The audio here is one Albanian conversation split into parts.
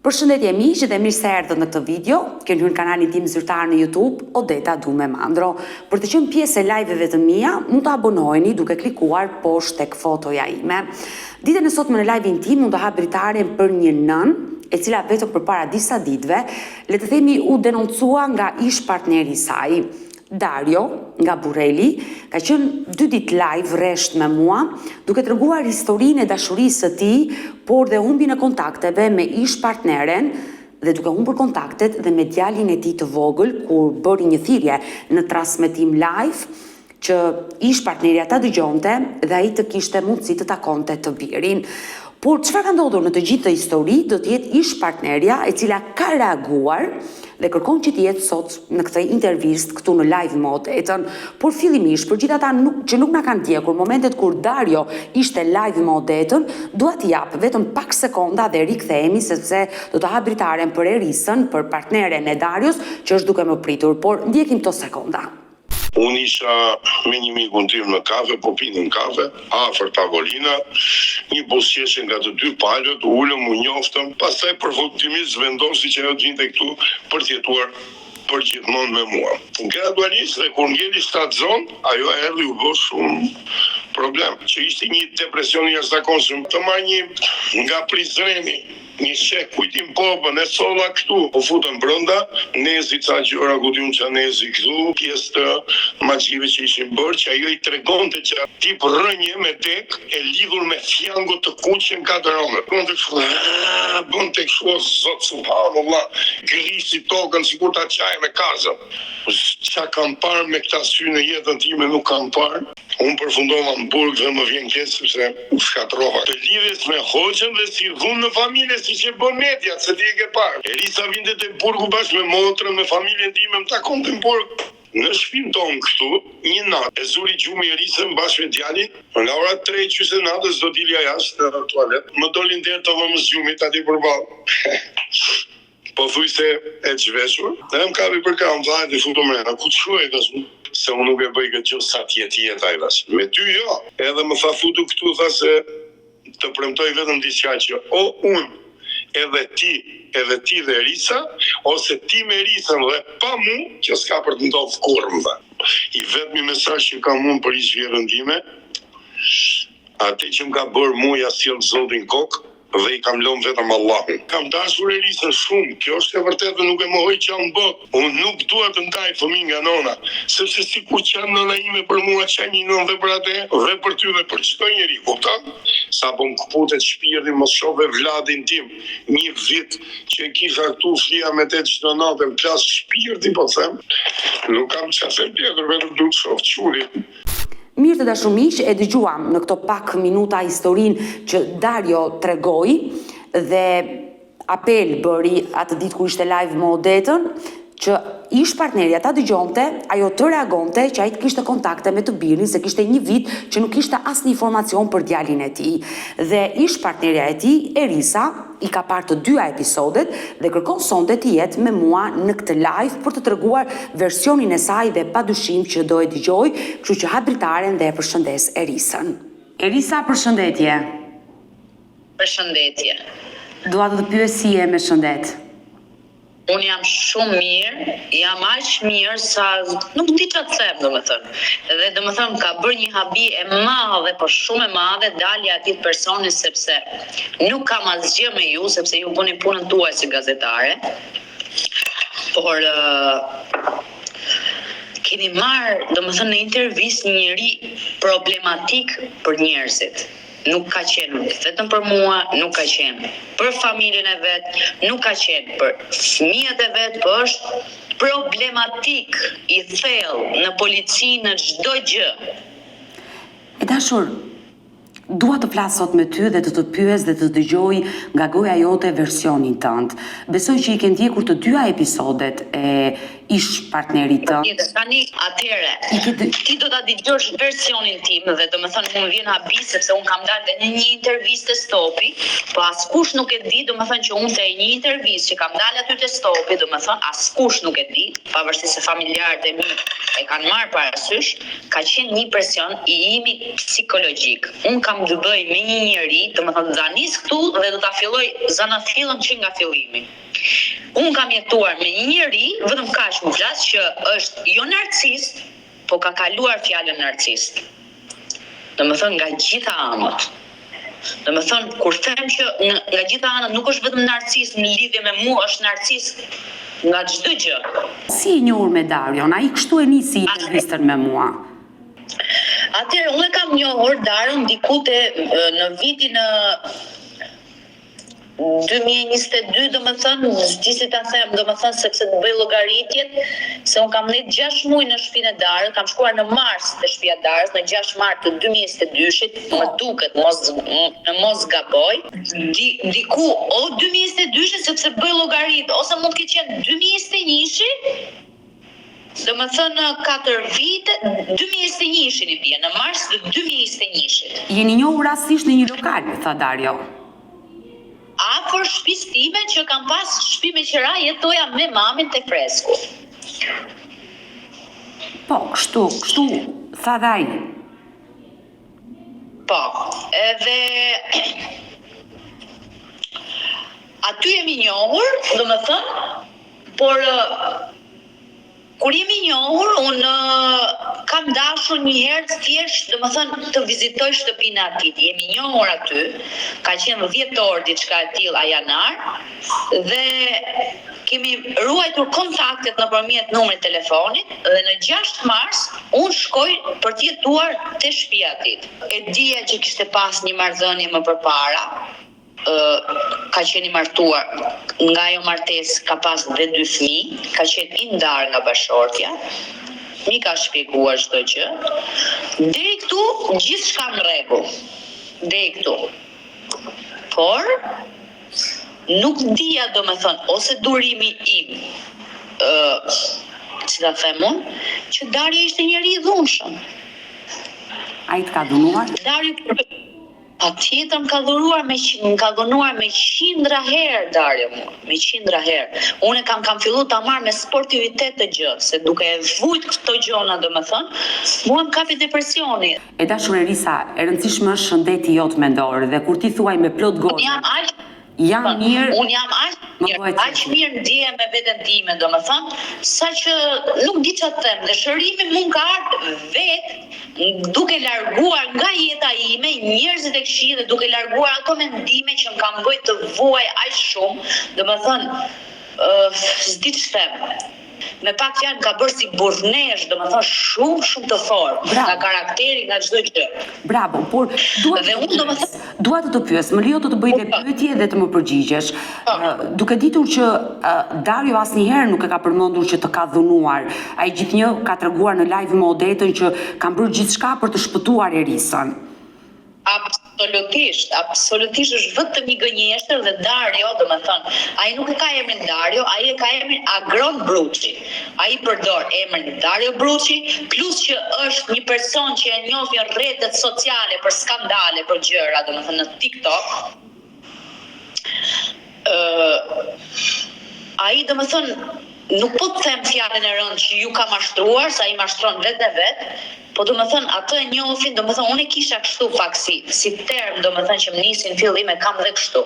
Përshëndetje miqë dhe mirë se erdhët në këtë video. Keni hyrë në kanalin tim zyrtar në YouTube, Odeta Dume Mandro. Për të qenë pjesë e live-eve të mia, mund të abonoheni duke klikuar poshtë tek fotoja ime. Ditën e sotme në live-in tim mund të hap dritaren për një nën, e cila vetëm përpara disa ditëve, le të themi u denoncua nga ish partneri i saj. Dario, nga Burreli, ka qenë 2 ditë live rresht me mua, duke treguar historinë e dashurisë së tij, por dhe humbjen e kontakteve me ish partneren dhe duke humbur kontaktet dhe me djalin e tij të vogël kur bëri një thirrje në transmetim live që ish partneri ata dëgjonte dhe ai të kishte mundësi të takonte të birin. Por çfarë ka ndodhur në të gjithë këtë histori do të jetë ish partnerja e cila ka reaguar dhe kërkon që të jetë sot në këtë intervistë këtu në live me Odetën, por fillimisht për gjithë ata që nuk na kanë ndjekur momentet kur Dario ishte live me Odetën, dua t'i jap vetëm pak sekonda dhe rikthehemi sepse do të hap dritaren për Erisën, për partneren e Darios që është duke më pritur, por ndjekim këto sekonda. Unë isha me një mikun tim në kafe, po pinim kafe, afër tavolina, një buzëqeshje nga të dy palët, ulëm, u njoftëm, pastaj përfundimisht vendosi që ajo të vinte këtu për të jetuar për gjithmonë me mua. Gradualisht dhe kur ngeli 7 zonë, ajo erdhi u bë shumë problem, që ishte një depresion i jashtëzakonshëm. Të marr një nga Prizreni, një shek kujtim popën e solla këtu, po futën brenda, nezi ca gjëra ku diun ça nezi këtu, pjesë të magjive që ishin bërë, që ajo i tregonte që tip rrënje me dek e lidhur me fjango të kuqen 4 orë. Bënte kështu zot subhanallah, grisi tokën sikur ta çaj me kazë. Qa kam parë me këta sy në jetën time nuk kam parë. Unë përfundova në burg dhe më vjen keq sepse u shkatrova. Të lidhes me hoxhën dhe si dhunë në familje si që bën media, se ti e ke parë. Erisa vinte te burgu bashkë me motrën, me familjen time, më takonte në burg. Në shtëpinë tonë këtu, një natë, e zuri gjumi Erisën bashkë me djalin, nga ora 3:30 natës do dilja jashtë në tualet. Më dolin derë të vëmës gjumit aty përballë. Po thuj se e zhveshur, dhe më kapi për kam vajt e futu mrena, ku të shuaj dhe shumë, se unë nuk e bëj këtë gjë sa tjetë ai vash. Me ty jo, edhe më tha futu këtu, tha se të premtoj vetëm diçka që o unë, edhe ti dhe Erisa, ose ti me Erisën dhe pa mu, që s'ka për të ndodhë kur më dhe. I vetëmi mesazh që kam unë për ish vjerën time, atë që më ka bërë mu ja sjell Zotin kokë, dhe i kam lënë vetëm Allahun. Kam dashur Erisën shumë, kjo është e vërtetë dhe nuk e mohoj që janë botë. Unë nuk dua të ndaj fëmijë nga nona, sepse sikur që janë nëna ime për mua, që një nënë dhe për atë, dhe për ty dhe për çdo njeri, kupton? Sa po më kputet shpirti, mos shohë vladin tim, një vit që e kisha këtu flia me te çdo natë, më plas shpirti, po them. Nuk kam çfarë them tjetër, vetëm duhet shoh çurin. Mirë të dashur miq, e dëgjuam në këto pak minuta historinë që Dario tregoi dhe apel bëri atë ditë kur ishte live me Odetën që ish partneri ata dëgjonte, ajo të reagonte që ai të kishte kontakte me të birin, se kishte një vit që nuk kishte asnjë informacion për djalin e tij. Dhe ish partnerja e tij, Erisa, i ka parë të 2 episodet dhe kërkon sonte të jetë me mua në këtë live për të treguar versionin e saj dhe padyshim që do e dëgjoj, kështu që hap dritaren dhe e përshëndes Erisën. Erisa, përshëndetje. Përshëndetje. Dua të pyes si je me shëndet. Unë jam shumë mirë, jam aq mirë sa nuk di çfarë të them domethënë. Dhe domethënë ka bërë një habi e madhe, po shumë e madhe dalja atij personi sepse nuk kam asgjë me ju, sepse ju bëni punën tuaj si gazetare. Por keni marrë domethënë në intervistë një njeri problematik për njerëzit. Nuk ka qenë vetëm për mua, nuk ka qenë për familjen e vet, nuk ka qenë për fëmijët e vet, por është problematik i thellë në polici në çdo gjë. E dashur, dua të flas sot me ty dhe të pyes dhe të dëgjoj nga goja jote versionin tënd. Besoj që i ke ndjekur të 2 episodet e ish partnerit të. Tani, atëre, ti do ta dëgjosh versionin tim dhe domethënë më vjen habi sepse un kam dalë në një intervistë Stopi, po askush nuk e di, domethënë që unë te një intervistë që kam dalë aty te Stopi, domethënë askush nuk e di, pavarësisht se familjarët e mi e kanë marrë parasysh, ka qenë një presion i imi psikologjik. Un kam të bëj me një njeri, domethënë zanis këtu dhe do ta filloj zanafillën që nga fillimi. Unë kam jetuar me një njeri, vetëm kaq më flas që është jo narcist, po ka kaluar fjalën narcist. Domethënë nga gjitha anët. Domethënë kur them që nga gjitha anët nuk është vetëm narcist në lidhje me mua, është narcist nga çdo gjë. Si e njohur me Darion? Ai kështu e nisi intervistën me mua. Atëherë unë kam njohur Darion diku në vitin 2022, domethënë, s'di si ta them, domethënë sepse të bëj llogaritjet, se un kam net 6 muaj në shtëpinë e Darës, kam shkuar në mars te shtëpia e Darës në 6 mart të 2022-shit, më duket mos gaboj. Diku o 2022-shit sepse bëj llogarit, ose mund të ketë qenë 2021-shi. Domethënë 4 vite, 2021-shin i bie, në mars të 2021-shit. Jeni njohur rastisht në një lokal, tha Dario. Afër shtëpisë time që kam pas shtëpi me qira, jetoja me mamin te Fresku. Po, kështu, tha dhe ai. Po, edhe aty jemi njohur, domethënë, por kur jemi njohur, unë kam dashur një herë thjesht, domethënë, të vizitoj shtëpinë e atij. Jemi njohur aty, ka qenë 10 orë diçka e tillë a janar, dhe kemi ruajtur kontaktet nëpërmjet numrit telefonit dhe në 6 mars unë shkoj për të jetuar te shtëpia e tij. E dija që kishte pas një marrëdhënie më përpara. Ka qenë i martuar, nga ajo martesë ka pas dhe 2 fëmijë, ka qenë i ndarë nga bashortja, mi ka shpjeguar çdo gjë. Deri këtu gjithçka në rregull. Deri këtu. Por nuk dija, domethënë, ose durimi im, si ta them unë, që Daria ishte njeri i dhunshëm. Ai të ka dhunuar? Daria patjetër më ka dhunuar me qindra herë Dario mua, me qindra herë. Unë kam filluar ta marr me sportivitet të gjë, se duke e vujt këto gjona, domethënë, mua më kapi depresioni. E dashur Erisa, e rëndësishme është shëndeti jot mendor dhe kur ti thuaj me plot gojë. Jam mirë. Unë jam aq mirë ndjehem me veten time, domethënë, saqë nuk di çfarë të them. Dhe shërimi mund ka ardhur vetë duke larguar nga jeta ime njerëzit e këqij dhe duke larguar ato mendime që më kanë bërë të vuaj aq shumë, domethënë, s'di ç'të them. Me pak fjalë ka bërë si burrnesh, domethënë shumë të fortë, nga karakteri, nga çdo gjë. Bravo, por dua të pyes, më lejo të të bëj dhe pyetje dhe të më përgjigjesh. Duke ditur që Dario asnjëherë nuk e ka përmendur që të ka dhunuar, ai gjithnjë ka treguar në live me Odetën që kanë bërë gjithçka për të shpëtuar Erisën. Absolutisht është vetëm një gënjeshtër dhe Dario, domethënë, ai nuk e ka emrin Dario, ai e ka emrin Agron Bruçi. Ai përdor emrin Dario Bruçi, plus që është një person që e njohin rrjetet sociale për skandale, për gjëra, domethënë në TikTok. Ai domethënë nuk po të them fjalën e rëndë që ju ka mashtruar, sa i mashtron vetë po domethënë atë e njohin, domethënë unë e kisha kështu faksi, si term domethënë që më nisin fillim e kam dhe kështu.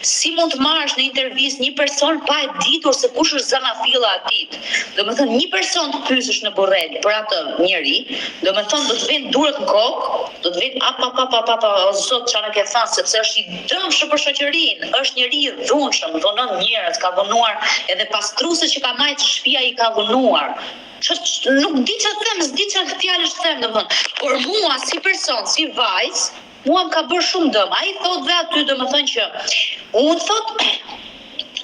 Si mund të marrësh në intervistë një person pa e ditur se kush është zanafilla e tij? Domethënë një person të pyesësh në burrel për atë njerëz, domethënë do të vjen durët në kokë, do të vjen o zot çfarë ke thënë, sepse është i dëmshëm për shoqërinë, është njeri i dhunshëm, dhunon njerëz, ka dhunuar edhe pastruesit që ka marrë shtëpia i ka dhunuar. Nuk di që të them, s'di që fjalësh të them, domethënë. Por mua si person, si vajzë, mua më ka bërë shumë dëm. Ai thotë dhe aty domethënë që unë thotë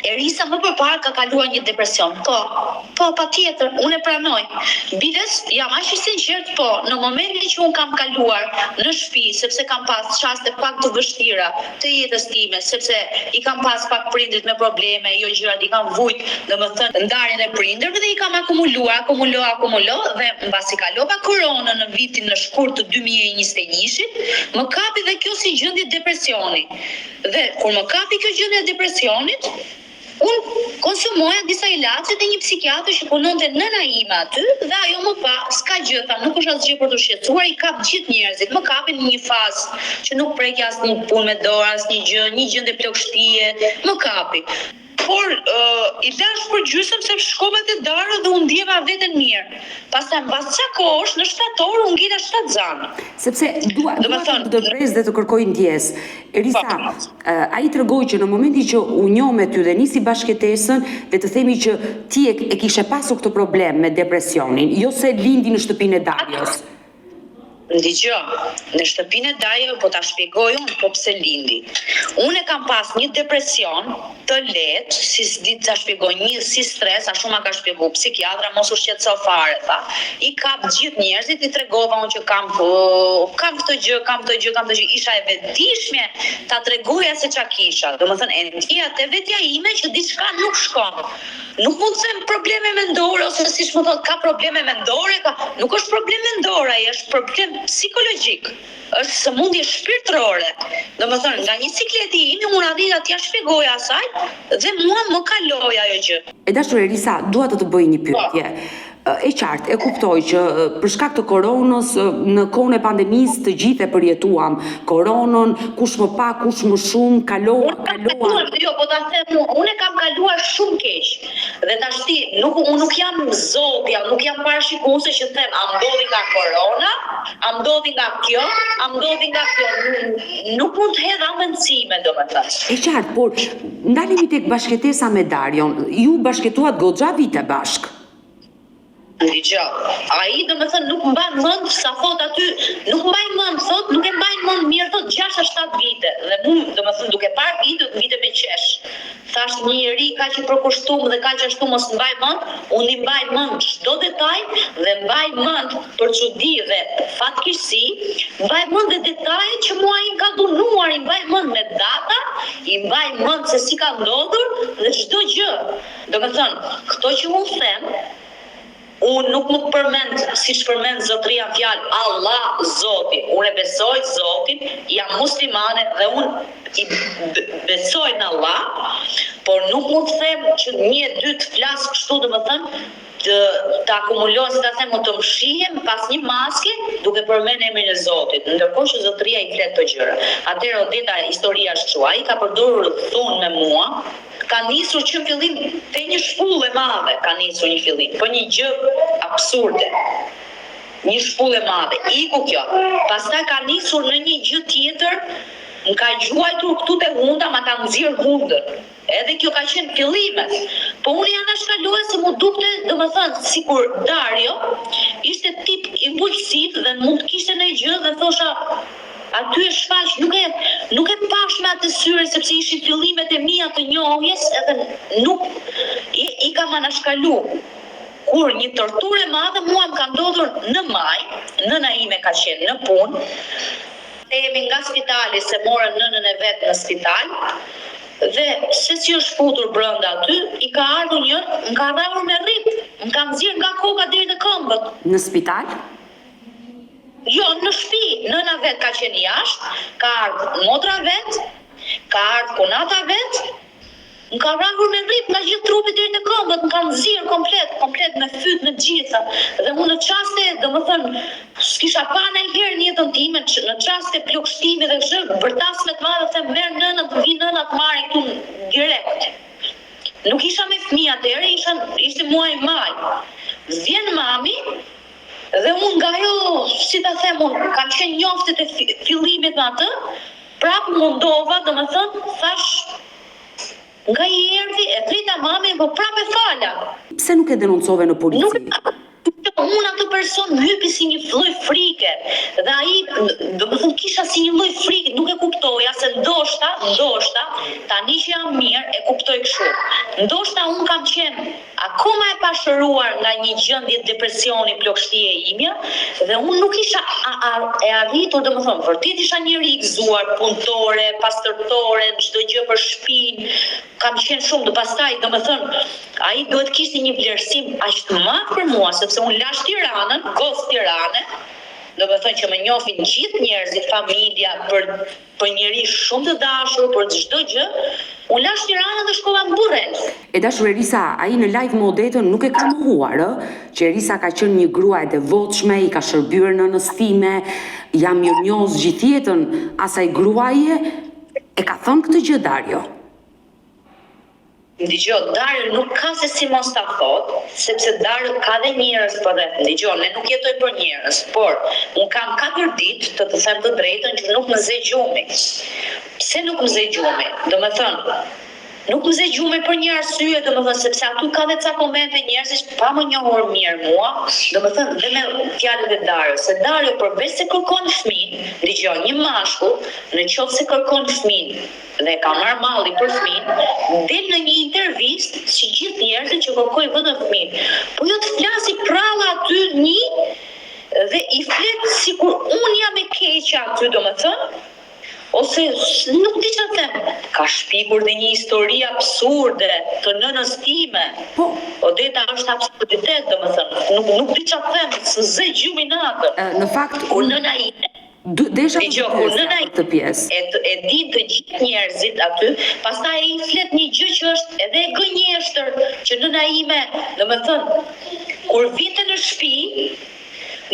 Erisa më përpara ka kaluar një depresion. Po, patjetër, unë e pranoj. Biles, jam aq i sinqert, po, në momentin që unë kam kaluar në shtëpi, sepse kam pas çaste pak të vështira të jetës time, sepse i kam pas pak prindrit me probleme, jo gjërat i kam vujt, domethënë ndarjen e prindërve dhe i kam akumulo dhe mbasi kalova koronën në vitin në shkurt të 2021-shit, më kapi dhe kjo si gjendje depresioni. Dhe kur më kapi kjo gjendje e depresionit, unë konsumoja disa ilaçe të një psikiatër që punonte nëna ime aty dhe ajo më pa, s'ka gjë, tha, nuk është asgjë për të shqetësuar, i kap gjithë njerëzit, më kapin në një fazë që nuk prek asnjë punë me dorë, asnjë gjendje plagështie, më kapi. Por i dash për gjysmë se shkova te Dara dhe unë ndjeva veten mirë. Pastaj mbas çka kohësh në shtator unë ngjita 7 zanë. Sepse dua të pres dhe të kërkoj ndjes. Erisa, ai tregoi që në momentin që u njoh me ty dhe nisi bashkëtesën, dhe të themi që ti e kishe pasur këtë problem me depresionin, jo se lindi në shtëpinë e Darios. Ndëgjoj, në shtëpinë e Dajeve po ta shpjegoj unë po pse lindi. Unë kam pas një depresion të lehtë, si s'di ta shpjegoj, një si stres, ashtu ma ka shpjeguar psikiatra, mos u shqetëso fare, tha. I kap gjithë njerëzit, i tregova unë që kam këtë gjë, isha e vetëdijshme ta tregoja se çka kisha. Domethënë e ndjeja te vetja ime që diçka nuk shkon. Nuk mund të them probleme mendore ose siç më thot ka probleme mendore, nuk është problem mendor, ai është problem psikologjik, është sëmundje shpirtërore. Domethënë nga një cikleti im unë arrita t'ia shpjegoja asaj dhe mua më kaloi ajo gjë. E dashur Erisa, dua të bëj një pyetje. E qartë, e kuptoj që për shkak të koronës, në kohën e pandemisë të gjithë e përjetuam koronën, kush më pak, kush më shumë, kalua. Jo, po ta them, unë e kam kaluar shumë keq. Dhe tashti, unë nuk jam zotja, nuk jam parashikuese që them, a ndodhi nga korona, a ndodhi nga kjo, a ndodhi nga kjo. Nuk mund të hedh amendësime, domethënë. E qartë, por ndalemi tek bashkëtesa me Darion. Ju bashkëtuat goxha vite bashk. Dgjoj, ai domethënë nuk mban mend sa thot aty, nuk mbaj mend, thot, nuk e mbaj mend mirë, thot 6-7 vite. Dhe unë domethënë duke parë vite me qesh. Thash një njeri kaq i përkushtuar dhe kaq ashtu mos mbaj mend, unë i mbaj mend çdo detaj dhe mbaj mend për çudi dhe fatkeqësi, mbaj mend dhe detajet që mua i ka dhunuar, i mbaj mend me data, i mbaj mend se si ka ndodhur dhe çdo gjë. Domethënë, këto që unë them unë nuk më përmend, si përmend zotria fjalë, Allah, Zoti. Unë e besoj Zotin, jam muslimane dhe unë i besoj në Allah, por nuk mund të them që 1-2 të flas kështu domethënë të akumulon, si ta them, të mshihem pas një maske duke përmend emrin e Zotit, ndërkohë që zotria i flet këto gjëra. Atëherë Odeta, historia është kështu, ai ka përdorur thunë me mua. Ka nisur që në fillim te një shpullë e madhe, ka nisur një fillim, po një gjë absurde. Një shpullë e madhe, iku kjo. Pastaj ka nisur në një gjë tjetër, më ka gjuajtur këtu te hunda, ma ka nxjerr hundën. Edhe kjo ka qenë fillimet. Po unë janë shkaluar se mu dukte, domethënë, sikur Dario ishte tip impulsiv dhe mund të kishte ndonjë gjë dhe thosha aty e shfaq, nuk e pash me atë syre sepse ishin fillimet e mia të njohjes, edhe nuk i kam anashkalu. Kur një torturë e madhe mua më ka ndodhur në maj, nëna ime ka qenë në punë, jemi nga spitali se morën nënën e vet në spital, dhe se si është futur brenda aty, i ka ardhur më ka rrahur me rrip, më ka nxjerr nga koka deri në këmbët. Në spital? Jo, në shtëpi, nëna vet ka qenë jashtë, ka ardhur motra vet, ka ardhur konata vet, më ka rrahur me rrip nga gjithë trupi deri në këmbët, më ka nxjerr komplet me fyt në gjitha. Dhe unë në çaste, domethënë, s'kisha pa ndonjëherë në jetën time, në çaste plagështimi dhe kështu, bërtas me të madhe them merr nënën, të vi nëna të marrë këtu direkt. Nuk isha me fëmijë atëherë, ishte muaj maj. Vjen mami dhe unë nga ajo, si ta them, unë kam qenë njoftet e fillimit me atë, prapë mundova, domethënë, thash nga i erdhi, e trita mami, po prapë e fala. Pse nuk e denoncove në polici? unë atë person hypi si një lloj frike dhe ai domethënë kisha si një lloj frike, nuk e kuptoja se ndoshta tani që jam mirë e kuptoj kështu. Ndoshta unë kam qenë akoma e pashëruar nga një gjendje depresioni, plagështie imja dhe unë nuk isha e arritur, domethënë vërtet isha njëri i gëzuar, punëtore, pastërtore, çdo gjë për shtëpinë. Kam qenë shumë, pastaj domethënë ai duhet kishte një vlerësim aq të madh për mua, sepse unë lash Tiranën, gos Tirane, domethënë që më njohin gjithë njerëzit, familja, për njëri shumë të dashur, për çdo gjë. Unë lash Tiranën dhe shkova në Burrens. E dashur Erisa, ai në live më odetën nuk e ka mohuar, që Erisa ka qenë një grua e devotshme, i ka shërbyer nënës time, jam mirënjohës gjithë jetën asaj gruaje, e ka thënë këtë gjë Dario. Dëgjoj, Dario nuk ka se si mos ta thot, sepse Dario ka dhe njerëz për rreth. Dëgjoj, ne nuk jetoj për njerëz, por un kam 4 ditë të them të drejtën që nuk më zë gjumi. Pse nuk më zë gjumi? Domethënë, nuk më zë gjumi për një arsye, domethënë sepse aty ka dhe ca komente njerëzish pa më njohur mirë mua, domethënë dhe me fjalët e Dario, se Dario përveç se kërkon fëmijë, dëgjoj, një mashkull, në qoftë se kërkon fëmijë dhe ka marrë malli për fëmijë, del në një intervistë si gjithë njerëzit që kërkojnë vetëm fëmijë. Po jo të flasi pralla aty një dhe i flet sikur unë jam e keqja aty, domethënë, ose nuk di çfarë them. Ka shpikur dhe një histori absurde të nënës time. Po, Odeta është absurditet, domethënë. Nuk di çfarë them, s'zë gjumi natën. në fakt Kur nëna ime desha të pyesja këtë pjesë. e din të gjithë njerëzit aty, pastaj ai flet një gjë që është edhe e gënjeshtër, që nëna ime, domethënë, kur vinte në shtëpi,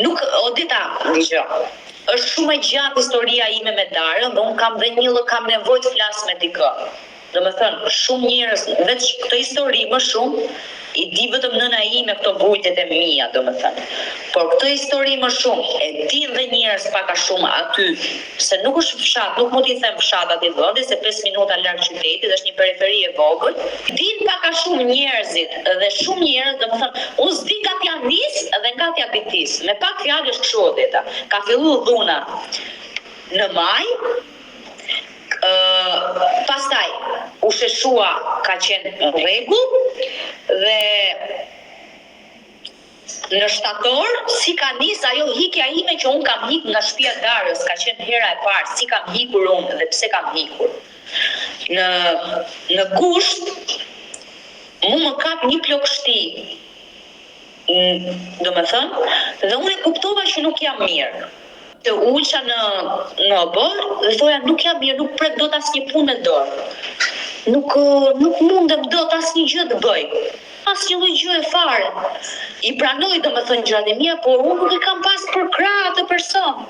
nuk Odeta, dëgjoj. Është shumë e gjatë historia ime me Darën dhe unë kam nevojë të flas me dikë. Domethënë, shumë njerëz veç këtë histori më shumë i di vetëm nëna ime këto vujtet e mia, domethënë. Por këtë histori më shumë e din dhe njerëz pak a shumë aty, se nuk është fshat, nuk mund t'i them fshat aty vendi, se 5 minuta larg qytetit, është një periferi e vogël. Din pak a shumë njerëzit dhe shumë njerëz, domethënë, unë s'di nga t'janis dhe nga t'jabitis. Me pak fjalë është kështu Odeta. Ka filluar dhuna në maj. Pastaj u sheshua ka qenë në rregull dhe në shtator si ka nis ajo hikja ime që unë kam hik nga shtëpia Darës, ka qenë hera e parë, si kam hikur unë dhe pse kam hikur. Në gusht mu më kap një plagështi, domethënë, dhe unë e kuptova që nuk jam mirë. Të ulqa në bërë dhe thoja nuk jam mirë, nuk prek dot asnjë punë me dorë. Nuk mundem dot asnjë gjë të bëj. Asnjë lloj gjë e fare. I pranoj domethënë gjërat e mia, por unë nuk e kam pas për krah atë person.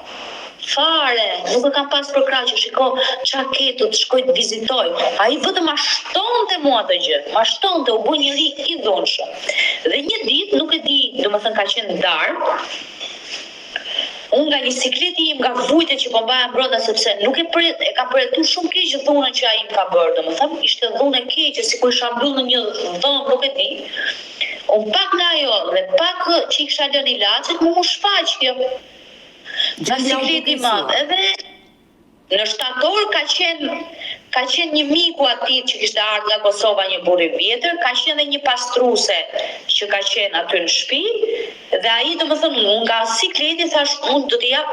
Fare, nuk e kam pas për krah që shiko ç'a ke të shkoj të vizitoj. Ai vetëm ma shtonte mua atë gjë. Ma shtonte, u bë njëri i dhunshëm. Dhe një ditë, nuk e di, domethënë ka qenë darkë. Unë nga një sikleti im nga vujtet që po mbaja brenda sepse nuk e ka përjetuar shumë keq dhunën që ai më ka bërë, domethënë ishte dhunë e keqe, sikur isha mbyllur në një dhomë, nuk e di. Unë pak nga ajo dhe pak që i kisha lënë ilaçet, mu shfaq kjo. Nga sikleti i madh. Edhe në shtator ka qenë një miku aty që kishte ardhur nga Kosova, një burr i vjetër, ka qenë edhe një pastruese që ka qenë aty në shtëpi, dhe ai domethënë nga sikleti thash unë do t'i jap,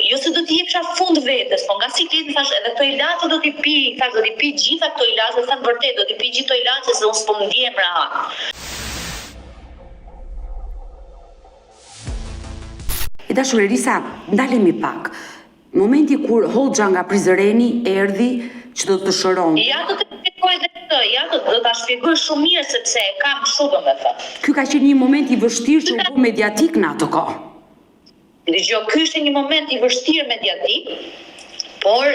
jo se do t'i jepsha fund vetes, po nga sikleti thash edhe këto ilaçe do t'i pi, thash do t'i pi gjitha këto ilaçe, thënë vërtet do t'i pi gjithë këto ilaçe se unë s'po ndjem rahat. E dashur Erisa, ndalemi pak. Momenti kur Hoxha nga Prizreni erdhi që do të shëron. Ja do të shpjegoj dhe këtë, do ta shpjegoj shumë mirë sepse e kam kështu domethënë. Ky ka qenë një moment i vështirë që u bë mediatik në atë kohë. Dëgjoj, ky ishte një moment i vështirë mediatik, por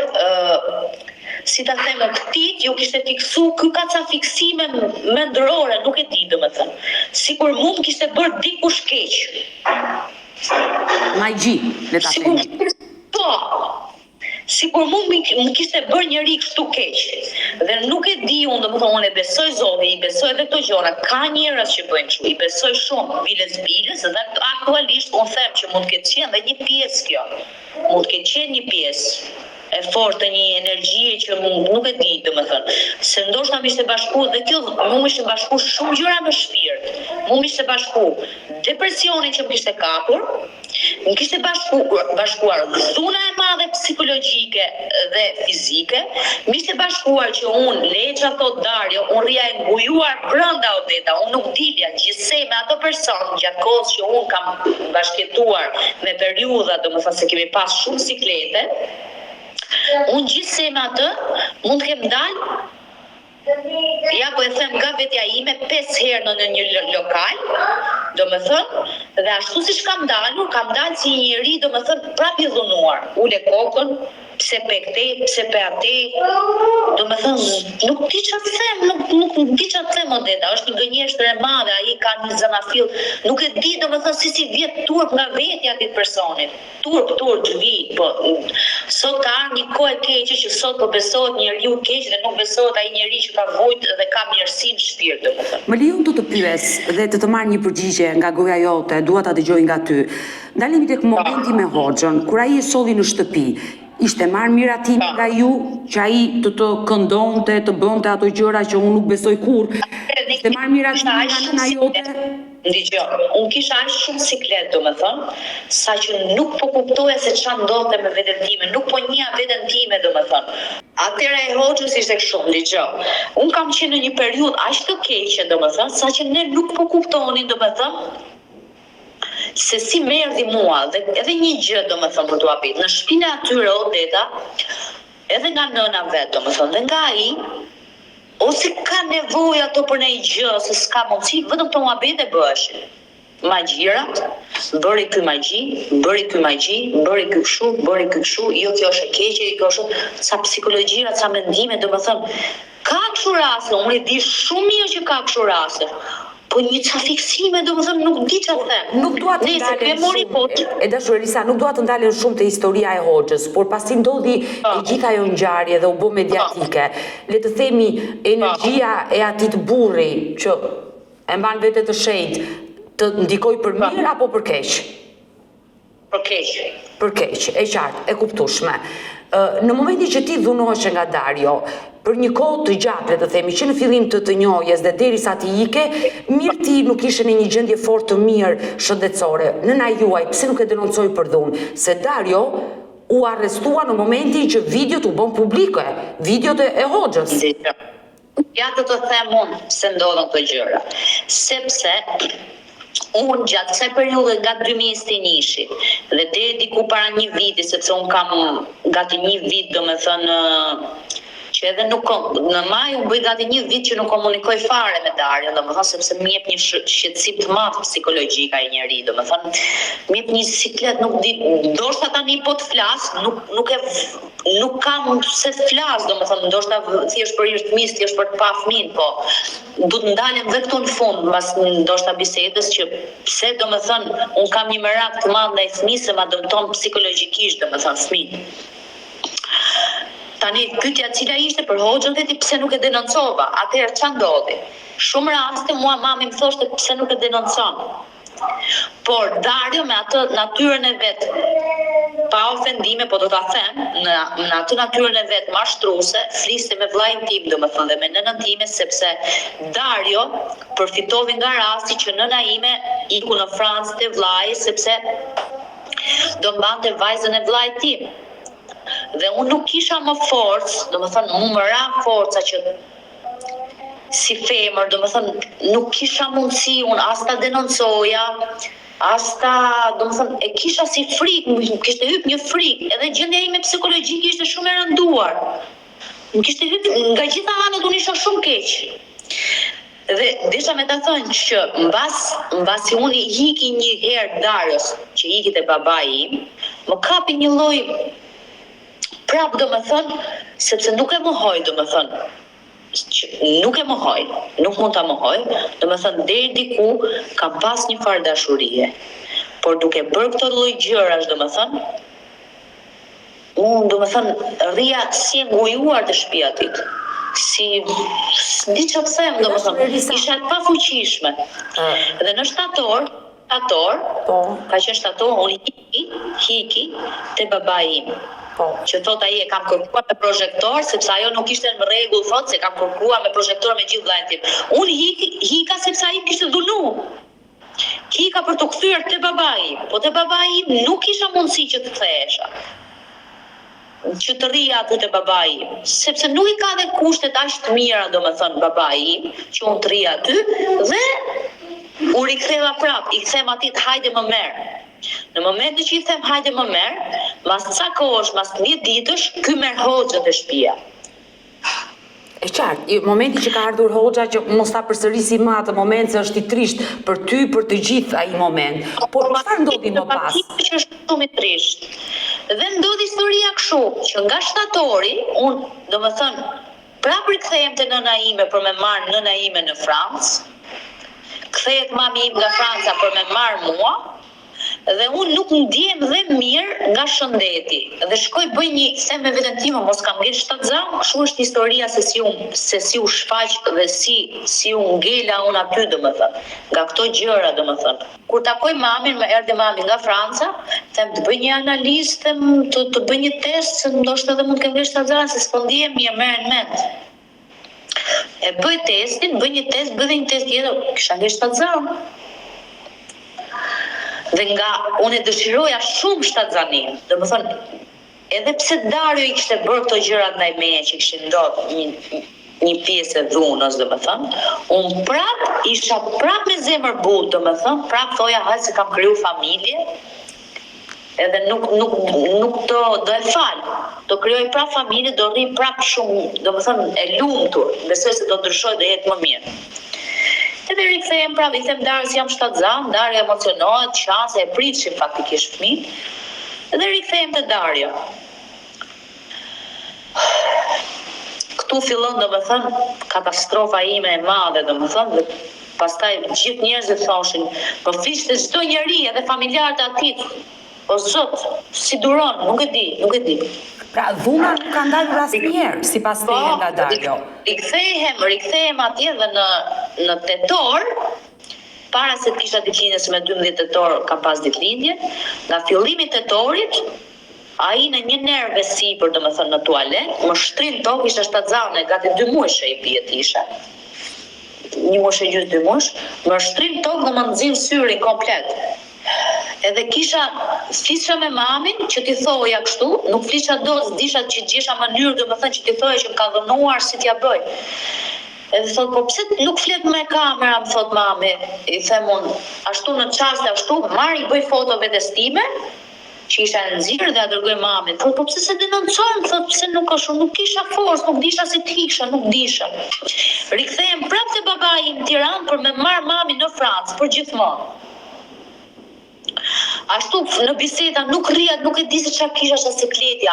si ta them, këtij ju kishte fiksu, ky ka ca fiksime mendrore, nuk e di domethënë. Sikur mund kishte bërë dikush keq. Magji, le ta themi. Po. Sikur më kishte bërë njëri kështu keq. Dhe nuk e di unë, domethënë unë e besoj Zotin, i besoj edhe këto gjëra. Ka njerëz që bëjnë kështu, i besoj shumë bilës dhe aktualisht unë them që mund të ketë qenë dhe një pjesë kjo. Mund të ketë qenë një pjesë e fortë, një energjie që nuk e di, domethënë. Se ndoshta më ishte bashku dhe kjo më ishte bashku shumë gjëra në shpirt. Më ishte bashku depresionin që më kishte kapur, më kishte bashkuar dhuna e madhe psikologjike dhe fizike, më ishte bashkuar që unë, Leça thot Dario, unë rria e ngujuar brenda Odeta, unë nuk dilja gjithsej me ato person gjatë kohës që unë kam bashkëtuar me periudha, domethënë se kemi pas shumë siklete. Unë gjithsej me atë mund të kem dalë, ja po e them nga vetja ime 5 herë në një lokal, domethënë, dhe ashtu siç kam dalë si një njeri, domethënë, prapë i dhunuar. Ule kokën, pse pe këtej, pse pe atej, domethënë, nuk di çfarë them, nuk di çfarë them Odeta, është një gënjeshtër e madhe, ai ka një zanafill, nuk e di domethënë si vjet turp nga vetja e atij personit. Turp vi, po sot ka ardhur një kohë e keqe që sot po besohet njeriu keq dhe nuk besohet ai njeri që ka vujt dhe ka mirësi në shpirt, domethënë. Më lejon të pyes dhe të marr një përgjigje nga goja jote, dua ta dëgjoj nga ty. Ndalemi tek momenti me Hoxhën, kur ai e solli në shtëpi. Ishte marrë miratimi nga ju që ai të këndonte, të bënte ato gjëra që unë nuk besoj kur. Ishte marrë miratimi nga nëna jote. Dgjoj, unë kisha aq shumë siklet, domethënë, saqë nuk po kuptoja se çfarë ndodhte me veten time, nuk po njeh veten time, domethënë. Atëra e Hoxhës ishte kështu, dgjoj. Unë kam qenë në një periudhë aq të keqe, domethënë, saqë ne nuk po kuptonin, domethënë, se si më erdhi mua dhe edhe një gjë domethënë për t'u apit në shtëpinë atyre Odeta, edhe nga nëna vet domethënë dhe nga ai, ose ka nevojë ato për një gjë, ose s'ka mundësi, vetëm të muhabete bëheshin. Magjirat, bëri ky magji, bëri ky kështu, bëri ky kështu, jo kjo është e keqe, kjo është sa psikologjia, sa mendime, domethënë ka kështu raste, unë e di shumë mirë që ka kështu raste. Po një ca fiksime, domethënë nuk di çfarë them. Nuk dua të ndalen shumë. E dashur Elisa, nuk dua të ndalen shumë te historia e Hoxhës, por pasi ndodhi e gjithë ajo ngjarje dhe u bë mediatike, le të themi energjia e atit burri që e mban vete të shenjtë, të ndikoj për mirë apo për keq? Për keq. Për keq, e qartë, e kuptueshme. Në momentin që ti dhunohesh nga Dario, për një kohë të gjatë, le të themi, që në fillim të njohjes dhe derisa ti ike, mirë ti nuk ishe në një gjendje fort të mirë shëndetësore. Nëna juaj, pse nuk e denoncoi për dhunë? Se Dario u arrestua në momentin që videot u bën publike, videot e Hoxhës. Ja të them unë se ndodhen këto gjëra. Sepse unë gjatë kësaj periudhe nga 2021 dhe deri diku para një viti, sepse unë kam gati një vit, domethënë që edhe nuk në maj u bëj gati një vit që nuk komunikoj fare me Dario, domethënë sepse më jep një shqetësim të madh psikologjik ai njeri, domethënë më jep një siklet, nuk di, ndoshta tani po të flas, nuk kam se flas, domethënë ndoshta thjesht për fëmijë, thjesht për të pa fëmin, po do të ndalem dhe këtu në fund mbas ndoshta bisedës që pse domethënë un kam një merak të madh ndaj fëmisë, ma dëmton psikologjikisht domethënë fëmin. Tani pyetja cila ishte për Hoxhën dhe ti pse nuk e denoncova? Atëherë ç'a ndodhi? Shumë raste mua mami më thoshte pse nuk e denoncon. Por Dario me atë natyrën e vet, pa ofendime, po do ta them, në atë natyrën e vet mashtruese, fliste me vllain tim, domethënë dhe me nënën time, sepse Dario përfitoi nga rasti që nëna ime iku në Francë te vllai, sepse do mbante vajzën e vllait tim. Dhe unë nuk kisha më forcë, domethënë më ra forca që si femër, domethënë nuk kisha mundësi unë as ta denoncoja, as ta, domethënë e kisha si frikë, më kishte hyp një frikë, edhe gjendja ime psikologjike ishte shumë e rënduar. Më kishte hyp nga gjitha anët, unë isha shumë keq. Dhe desha me ta thënë që mbasi unë iki një herë Darios, që iki te babai im, më kapi një lloj prap domethënë, sepse nuk e mohoj domethënë. Nuk e mohoj, nuk mund ta mohoj, domethënë deri diku kam pas një farë dashurie. Por duke bërë këto lloj gjërash domethënë, unë domethënë rria si e ngujuar të shtëpia atit. di që të them, domethënë, isha të pafuqishme. Dhe në shtator, ka qenë shtator, unë hiki te babai im. Që thot ai e kam kërkuar me projektor, sepse ajo nuk ishte në rregull, thot se kam kërkuar me projektor me gjithë vllajën tim. Unë hika sepse ai kishte dhunu. Hika për të kthyer te babai, po te babai im nuk kisha mundësi që të kthehesha. Që të rria aty te babai im, sepse nuk i ka dhe kushtet aq të mira, domethënë babai im, që unë të rria aty dhe u riktheva prap, i them atij hajde më merr. Në momentin që i them hajde më merr, mas ca kohësh, mas 10 ditësh, ky merr hoxhën te shtëpia. E qartë, i momenti që ka ardhur hoxha që mos ta përsërisi më atë moment se është i trisht për ty, për të gjithë ai moment. Por çfarë ndodhi më pas? Që është shumë i trisht. Dhe ndodhi historia kështu, që nga shtatori, unë, domethënë, prapë rikthehem te nëna ime për me marr nëna ime në Francë. Kthehet mami im nga Franca për me marr mua. Dhe unë nuk ndjem dhe mirë nga shëndeti. Dhe shkoj bëj një, them me veten time, mos kam ngel shtatzan, kështu është historia se si u shfaq dhe si u ngela unë aty, domethënë. Nga këto gjëra, domethënë. Kur takoj mamin, më erdhi mami nga Franca, them të bëj një analizë, të bëj një test, se ndoshta edhe mund të kem ngel shtatzan, se s'po ndihem mirë, merren mend. E bëj testin, bëj një test tjetër, kisha ngel shtatzan. Dhe nga unë e dëshiroja shumë shtatzanin, domethënë, edhe pse Dario i kishte bërë këto gjëra ndaj meje që kishin ndodhur një pjesë e dhunës, domethënë, unë isha prap me zemër butë, domethënë, prap thoja hajde se kam kriju familje, edhe nuk do e fal. Do krijoj prap familje, do rri prap shumë, domethënë, e lumtur, besoj se do ndryshoj, do jetë më mirë. Edhe rikthehem prapë, i them Darës jam shtatzan, Darja emocionohet, qan se e pritshim faktikisht fëmijë. Edhe rikthehem te Darja. Këtu fillon domethënë katastrofa ime e madhe, domethënë, dhe pastaj gjithë njerëzit thoshin, po fliste çdo njeri, edhe familjarët e atij. O Zot, si duron, nuk e di. Pra dhuna nuk ka ndalur asnjëherë sipas teje nga Dario. Rikthehem atje dhe në tetor, para se të kisha ditëlindje, se me 12 tetor kam pas ditëlindje, nga fillimi i tetorit, ai në një nervë sipër, domethënë në tualet, më shtrin tokë, isha shtatzane, gati 2 muaj e i bie isha. 1 muaj e gjysmë, 2 muaj, më shtrin tokë dhe më nxin syrin komplet. Edhe flisha me mamin që t'i thoja kështu, nuk flisha disha që gjesha mënyrë, domethënë që t'i thoja që më ka dhënuar si t'ja bëj. Edhe thot, po pse nuk flet me kamera, më thot mami, i them unë, ashtu në çast ashtu, marr i bëj foto vetes time, që isha në nxirr dhe a dërgoj mamin. Thot, po pse se denoncojmë, thot, pse nuk kisha forcë, nuk disha si t'ikisha, nuk disha. Rikthehem prapë te babai im në Tiranë për me marr mamin në Francë për gjithmonë. Ashtu në biseda nuk rria, nuk e di se çfarë kisha sa sikleti,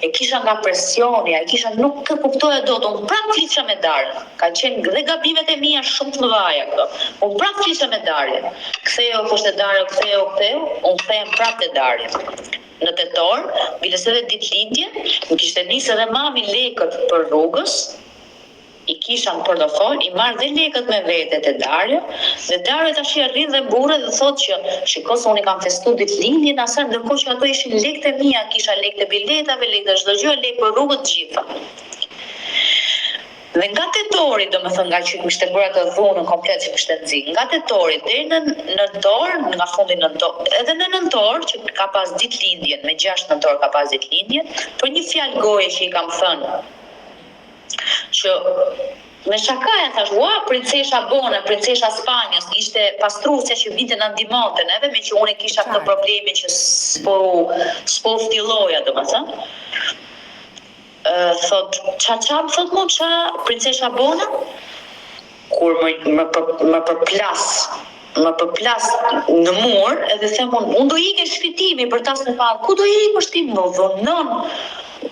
e kisha nga presioni, nuk e kuptoja dot, unë prapë flisha me Darën. Ka qenë dhe gabimet e mia shumë të mëdha këto. Unë prapë flisha me Darën. Ktheu, thoshte Darja, ktheu, unë kthehem prapë te Darja. Në tetor, biles edhe ditëlindje, më kishte nisë edhe mami lekët për rrugës, i kisha në portofol, i marrë dhe lekët me vete te Dario, dhe Dario tash i arrin dhe mburret dhe thotë që shikoj se unë kam festu ditëlindjen, asaj ndërkohë që ato ishin lekët e mia, kisha lekët e biletave, lekët e çdo gjë, lekë për rrugët gjitha. Dhe nga tetori, domethënë nga që kishte bërë atë dhunën komplet që kishte nxjerrë, nga tetori deri në nëntor, nga fundi nëntor, edhe në nëntor që ka pas ditëlindjen, me 6 nëntor ka pas ditëlindjen, për një fjalë goje që i kam thënë, që me shakaja thash, princesha Bona, princesha Spanjës, ishte pastruesja që vinte na ndihmonte, edhe me që unë kisha këtë probleme që s'po ftilloja, domethënë. Thot, thot mu, princesha Bona? Kur më përplas në mur, edhe them unë do ikë shpitimi për tas në parë. Ku do ikë për shtim? Në dhënën.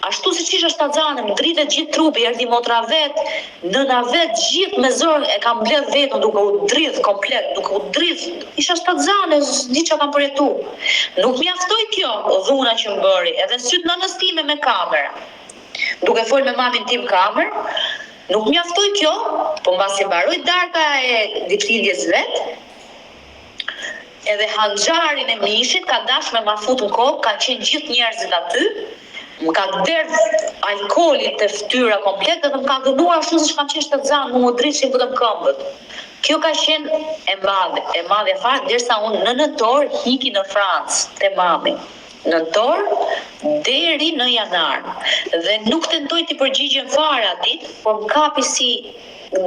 Ashtu si që isha shtatzane, më dritet gjithë trupi, erdi motra vet, nëna vet, gjithë me zërë e kam bledh vetën duke u dridh komplet, isha shtatzane, di që kam përjetu. Nuk mjaftoj kjo dhuna që më bëri, edhe sytë nënës time me kamera. duke folë me mamin tim kamër, nuk mjaftoi kjo, po mbasi mbaroi darka e ditëlindjes vet, edhe hanxharin e mishit ka dash me ma fut në kokë, kanë qenë gjithë njerëzit aty, më ka derdh alkoolin të ftyra komplet dhe më ka dhënuar ashtu siç kam qenë shtetëzan, më drishin vetëm këmbët. Kjo ka qenë e madhe fare, derisa unë në nëntor hiki në Francë te mami. Nëntor deri në janar. Dhe nuk tentoj të përgjigjem fare atit, por më kapi si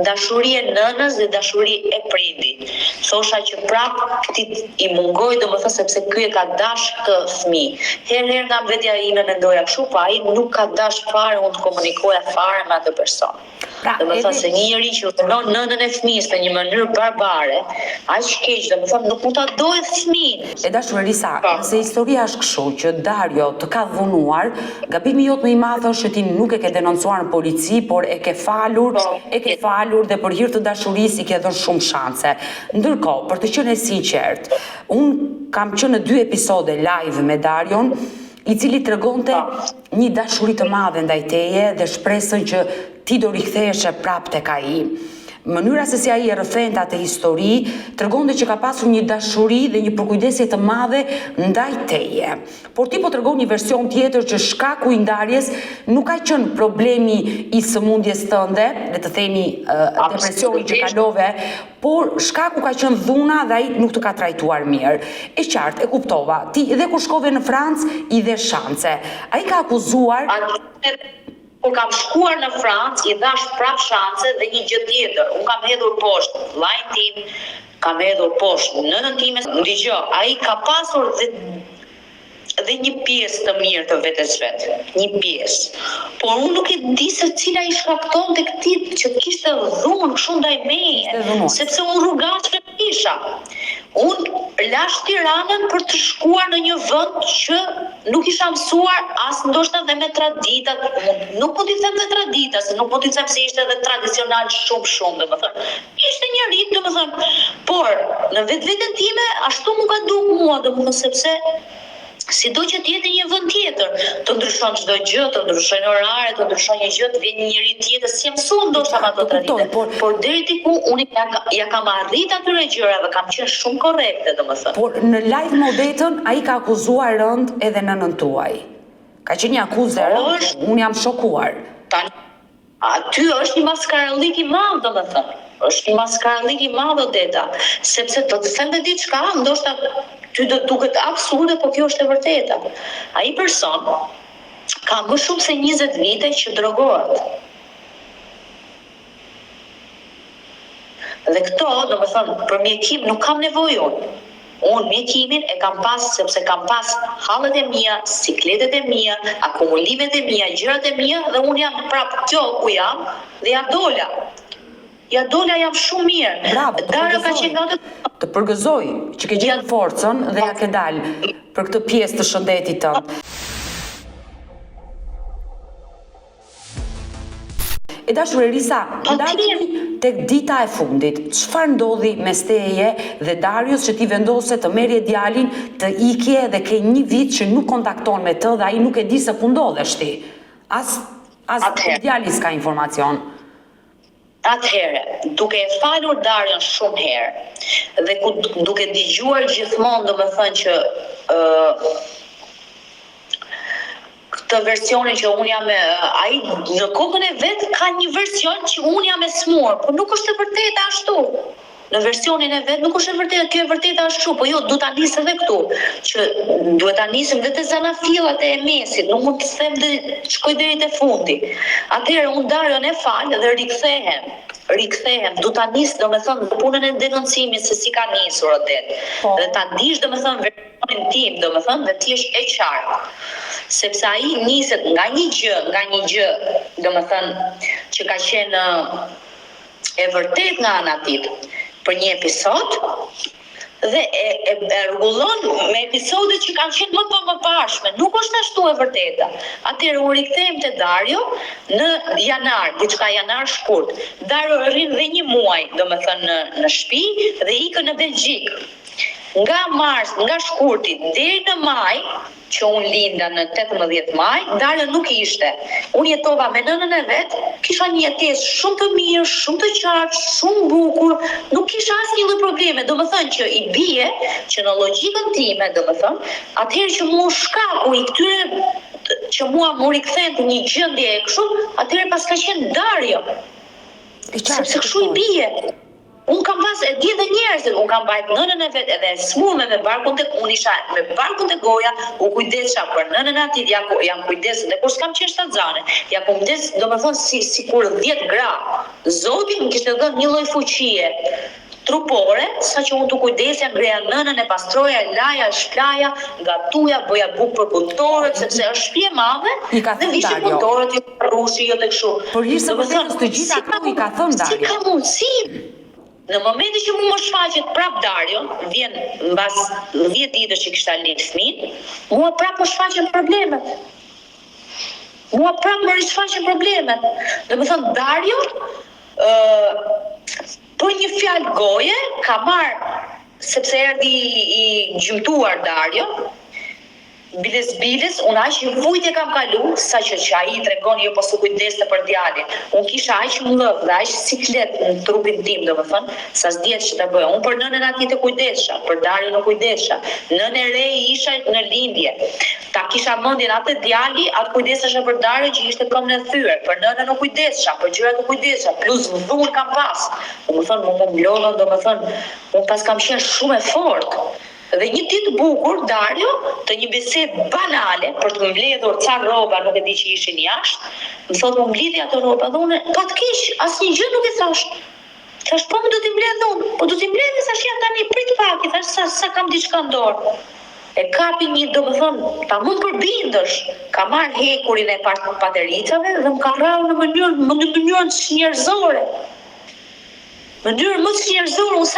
dashuri e nënës dhe dashuri e prindit. Thosha që prap këtit i mungoj, domethënë sepse ky e ka dash këtë fëmijë. Herë nga vetja ime mendoja kështu, pa ai nuk ka dash fare unë të komunikoja fare me atë person. Domethënë se një njeri që punon nënën e fëmijës në një mënyrë barbare, aq keq, domethënë nuk mund ta dojë fëmijën. E dashur Elisa, se historia është kështu që Dario të ka dhunuar, gabimi jot më i madh është që ti nuk e ke denoncuar në polici, por e ke falur dhe për hir të dashurisë i ke dhënë shumë shanse. Ndërkohë, për të qenë sinqert, unë kam qenë në 2 episode live me Darion, i cili tregonte një dashuri të madhe ndaj teje dhe shpresën që ti do riktheheshe prapë tek ai. Mënyra se si ai e rrëfente atë histori tregonte që ka pasur një dashuri dhe një përkujdesje të madhe ndaj teje. Por ti po tregon një version tjetër që shkaku i ndarjes nuk ka qenë problemi i sëmundjes tënde, le të themi depresioni që kalove, por shkaku ka qenë dhuna dhe ai nuk të ka trajtuar mirë. E qartë, e kuptova. Ti edhe kur shkove në Francë i dhe shanse. Ai ka akuzuar Kur kam shkuar në Francë, i dhash prap shanse dhe një gjë tjetër. Unë kam hedhur poshtë vllajin tim, kam hedhur poshtë nënën time. Dgjoj, ai ka pasur dhe një pjesë të mirë të vetes vet, një pjesë. Por unë nuk e di se cila i shkaktonte këtij që kishte dhunë kështu ndaj meje, sepse unë rrugaçe isha. Unë lash Tiranën për të shkuar në një vend që nuk isha mësuar as ndoshta dhe me traditat, nuk mund t'i them dhe tradita, se nuk mund t'i them se ishte edhe tradicional shumë, domethënë. Ishte një rit, domethënë, por në vetveten time ashtu më ka dukur mua, domethënë sepse sido që t'jetë një vend tjetër, të ndryshon çdo gjë, të ndryshojnë orare, të ndryshon një gjë, të vjen një njeri tjetër, si mësuan ndoshta me ato tradite. Por deri diku unë ja kam arrit atyre gjërave, kam qenë shumë korrekte, domethënë. Por në live modetën ai ka akuzuar rënd edhe nënën tuaj. Ka qenë një akuzë rënd, unë jam shokuar. Tani aty është një maskarallik i madh, domethënë. Është një maskarallik i madh Odeta, sepse do të them diçka, ndoshta ty do duket absurde, por kjo është e vërteta. Ai person ka më shumë se 20 vite që drogohet. Dhe këto, domethënë, për mjekim nuk kam nevojë unë. Unë mjekimin e kam pas sepse kam pas hallet e mia, sikletet e mia, akumulimet e mia, gjërat e mia dhe unë jam prapë kjo ku jam dhe ja dola. Ja dola jam shumë mirë. Bravo, të përgëzoj që ke gjetur forcën dhe ja ke dalë për këtë pjesë të shëndetit tënd. E dashur Elisa, ndalemi tek dita e fundit. Çfarë ndodhi mes teje dhe Darios që ti vendose të merrje djalin, të ikje dhe ke një vit që nuk kontakton me të dhe ai nuk e di se ku ndodhesh ti. As djali s'ka informacion. Atëherë, duke e falur Darion shumë herë dhe duke dëgjuar gjithmonë domethënë që këtë versionin që unë jam ai në kokën e vet ka një version që unë jam e smur, por nuk është e vërtetë ashtu. Në versionin e vet nuk është e vërtetë, kjo e vërtetë ashtu, po jo, duhet ta nis edhe këtu, që duhet ta nisim dhe te zanafillat e mesit, nuk mund të them dhe shkoj deri te fundi. Atëherë unë Darion e fal dhe rikthehem, du ta nis domethënë punën e denoncimit se si ka nisur Odet. Dhe ta dish domethënë versionin tim, domethënë dhe ti je e qartë. Sepse ai niset nga një gjë, domethënë që ka qenë e vërtet nga ana tit për një episod dhe e rregullon me episodet që kanë qenë më të mëparshme. Nuk është ashtu e vërteta. Atëherë u rikthehem te Dario në janar, diçka janar shkurt. Dario rrin dhe një muaj, domethënë në shtëpi dhe ikën në Belgjik. Nga mars, nga shkurti deri në maj, që unë linda në 18 maj, Dario nuk ishte. Unë jetova me nënën e vet, kisha një jetesë shumë të mirë, shumë të qartë, shumë bukur, nuk kisha asnjë lloj probleme. Domethënë që i bie që në logjikën time, domethënë, atëherë që mua shkaku i këtyre që mua më rikthente një gjendje e kështu, atëherë pas ka qenë Dario. Sepse kështu i bie. Unë kam pas e di dhe njerëzit, unë kam bajt nënën e vet edhe smume me barkun tek unë isha me barkun te goja, u kujdesha për nënën atit, jam kujdes dhe kur s'kam qenë shtatzane, ja kujdes domethënë sikur 10 gra. Zoti më kishte dhënë një lloj fuqie trupore, saqë unë të kujdesja, ngreja nënën, e pastroja, e laja, e shplaja, gatuja, bëja bukë për punëtorët, sepse është shtëpi e madhe, dhe vishin punëtorët, jo rrushi, jo të kështu. Por ishte vërtet të gjitha ato i ka thënë Dario. Si ka mundësi? Në momentin që më shfaqet prap Dario, vjen mbas 10 ditësh që kishta lind fëmin, mua prap më shfaqen problemet. Mua prap më rishfaqen problemet. Domethënë Dario, për një fjalë goje, ka marrë, sepse erdhi i gjymtuar Dario, biles, unë aq vujtje kam kalu, saqë që ai i tregon jo po su kujdeste për djalin. Unë kisha aq mllëv dhe aq siklet në trupin tim, domethënë, sa s'diet që ta bëja. Unë për nënën atij të kujdesha, për Dario nuk kujdesha. Nënë e re isha në lindje. Ta kisha mendjen atë djali, atë kujdesesha për Dario që ishte këmbë në thyer, për nënën nuk kujdesha, për gjërat nuk kujdesha, plus dhunë kam pas. Domethënë, më mblodha, domethënë, unë pas kam qenë shumë e fortë. Dhe një ditë bukur, Dario, të një bisedë banale, për të më mbledhur ca rroba, nuk e di që ishin jashtë, më thotë më mblidhi ato rroba dhe unë, po të kish, asnjë gjë nuk i thash. Thash, po më do t'i mbledh unë, po do t'i mbledh, thash, ja tani prit pak, i thash, sa kam diçka në dorë. E kapi një, domethënë, ta mund përbindësh, ka marrë hekurin e patericave dhe më ka rrahur në mënyrën njerëzore. Më ndyrë më të njerëzore, unë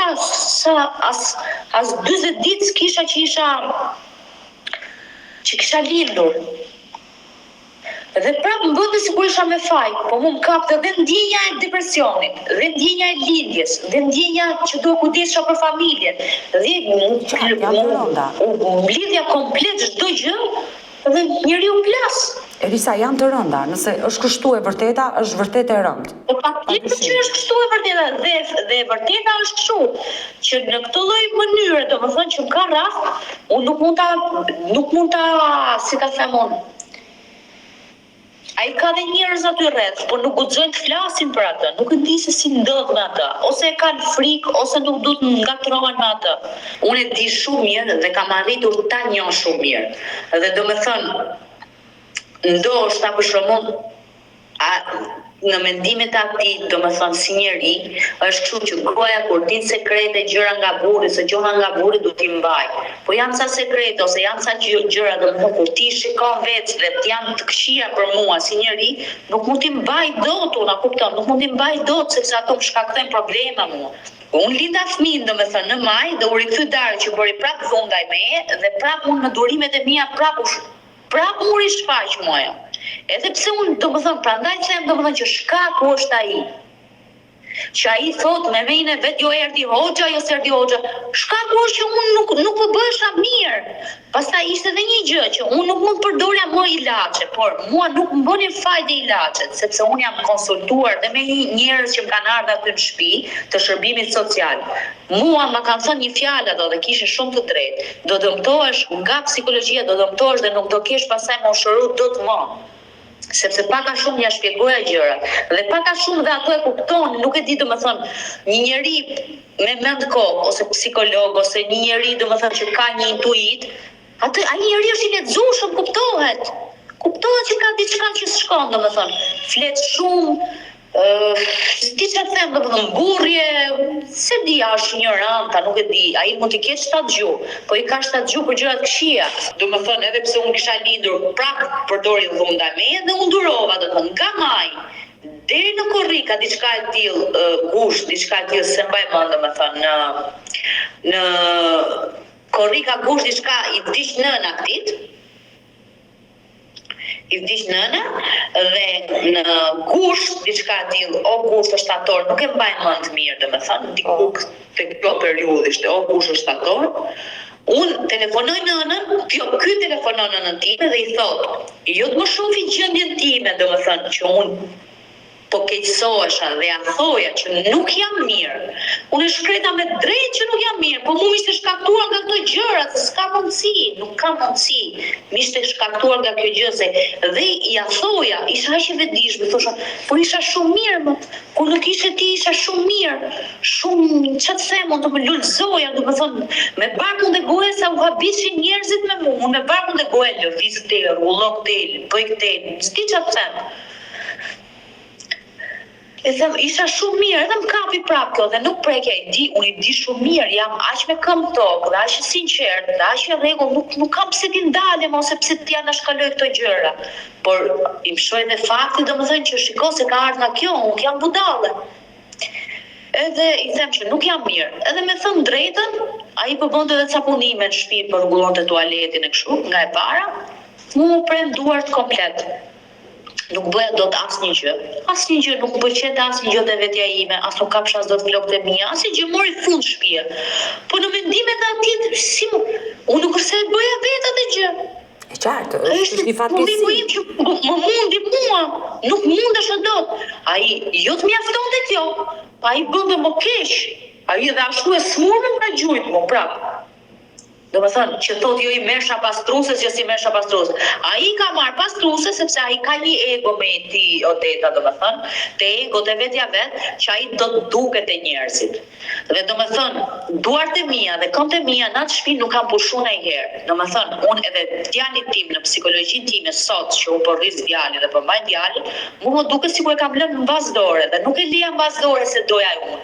as 20 ditë s'kisha që kisha lindur. Dhe prapë më bëndë sikur isha me faj, po mu më kapte dhe ndjenja e depresionit, dhe ndjenja e lindjes, dhe ndjenja që do kujdesha për familjen, dhe mblidhja komplet çdo gjë, dhe njeriu plas. Elisa, janë të rënda, nëse është kështu e vërteta, është vërtet e rëndë. Po patjetër që është kështu e vërteta, dhe e vërteta është kështu, që në këtë lloj mënyre, domethënë që ka rast, unë nuk mund ta, si ta them unë. Ai ka dhe njerëz aty rreth, por nuk guxojnë të flasin për atë, nuk e di se si ndodh me atë, ose e kanë frikë, ose nuk duhet të ngatrohen me atë. Unë e di shumë mirë dhe kam arritur ta njoh shumë mirë. Dhe domethënë ndoshta për shembull në mendimet e atij, domethënë si njeri, është kështu që gruaja kur din sekrete, gjëra nga burri, se gjëra nga burri duhet t'i mbaj. Po janë ca sekrete ose janë ca gjëra, domethënë kur ti shikon vetë dhe janë të këqija për mua si njeri, nuk mund t'i mbaj dot, unë kupton, nuk mund t'i mbaj dot sepse ato më shkaktojnë probleme mua. Unë linda fëmin, domethënë në maj, dhe u rikthy Dario që bëri prapë dhunë ndaj meje dhe prapë unë në durimet e mia prapë u rishfaq mua. Edhe pse unë domethënë prandaj them domethënë që shkaku është ai. Që ai thot me vejnë e vet, jo erdhi hoxha, jo s'erdhi hoxha. Shkaku është që unë nuk po bëhesha mirë. Pastaj ishte edhe një gjë që unë nuk mund përdorja më ilaçe, por mua nuk më bënin fajde ilaçet, sepse unë jam konsultuar dhe me njerëz që më kanë ardhur aty në shtëpi të shërbimit social. Mua më kanë thënë një fjalë ato dhe kishin shumë të drejtë. Do dëmtohesh nga psikologjia, do dëmtohesh dhe nuk do kesh pastaj më ushëru dot më. Sepse paka shumë ja shpjegoja gjërat dhe paka shumë dhe ato e kupton, nuk e di domethënë një njeri me mend kokë ose psikolog ose një njeri domethënë që ka një intuit, atë ai njeri është i lexueshëm, kuptohet që ka diçka që s'shkon domethënë, flet shumë, di që them domethënë burrje, se di është ignoranta, nuk e di, ai mund të ketë 7 gjuhë, po i ka 7 gjuhë për gjërat këqija. Domethënë edhe pse unë kisha lindur prapë përdori dhunë ndaj meje dhe unë durova domethënë nga maj deri në korrika diçka e tillë, gusht, diçka e tillë se mbaj mend domethënë në korrika gusht diçka i vdiq nëna këtit. I vdiq nëna dhe në gusht diçka e tillë, o gusht është shtator, nuk e mbaj mend mirë domethënë, diku te kjo periudhë ishte, o gusht është shtator. Unë telefonoj nënën, ky telefonon nënën time dhe i thot, jo të më shofi gjendjen time, domethënë që unë po keqësohesha dhe ja thoja që nuk jam mirë. Unë shkreta me drejt që nuk jam mirë, po mu m'ishte shkaktuar nga këto gjëra, se s'ka mundësi, nuk ka mundësi. M'ishte shkaktuar nga kjo gjë se dhe ja thoja, isha aq e vetëdijshme, thosha, po isha shumë mirë më. Kur nuk ishe ti isha shumë mirë. Shumë çfarë them, unë do më lulzoja, do të thonë, me barkun dhe goja sa u habishin njerëzit me mua. Unë me barkun dhe goja lëviz këtej, rrullon këtej, bëj këtej, s'di çfarë them. E them, isha shumë mirë, edhe më kapi prapë kjo dhe nuk prekja unë i di shumë mirë, jam aq me këmbë tokë dhe aq sinqert, dhe aq e rregull, nuk kam pse ti ndalem ose pse ti na shkaloj këto gjëra. Por i mshoj edhe fakti domethënë që shiko se ka ardhur nga kjo, unë jam budalle. Edhe i them që nuk jam mirë. Edhe me thënë drejtën, ai po bënte edhe ca punime në shtëpi për rregullonte tualetin e kështu, nga e para, mu prem duart komplet. Nuk bëja dot asnjë gjë, nuk pëlqente asnjë gjë te vetja ime, as nuk kapsha as dot flokët e mia, asnjë gjë mori fund shtëpia. Po në mendimet e tij, si unë nuk është se bëja vetë atë gjë. E qartë, është një fatkeqësi. Më mundi mua, nuk mundesh dot. Ai jo të mjaftonte kjo, pa ai bënte më keq. Ai edhe ashtu e smurmë nga gjujt më prap. Do më thënë, që thot jo i mersha pastruse, që si mersha pastruse. A i ka marrë pastruse, sepse a i ka një ego me ti, Odeta, do më thënë, te ego të vetja vetë, që a i do të duket e njerëzit. Dhe do më thënë, duart e mia dhe këmbët e mia në atë shtëpi nuk kam pushu ndonjëherë. Do më thënë, unë edhe djalit tim në psikologjinë time sot, që unë po rris djalin dhe po mbaj djalin, më duket sikur e kam lënë në bazë dore, dhe nuk e lija në bazë dore se doja unë.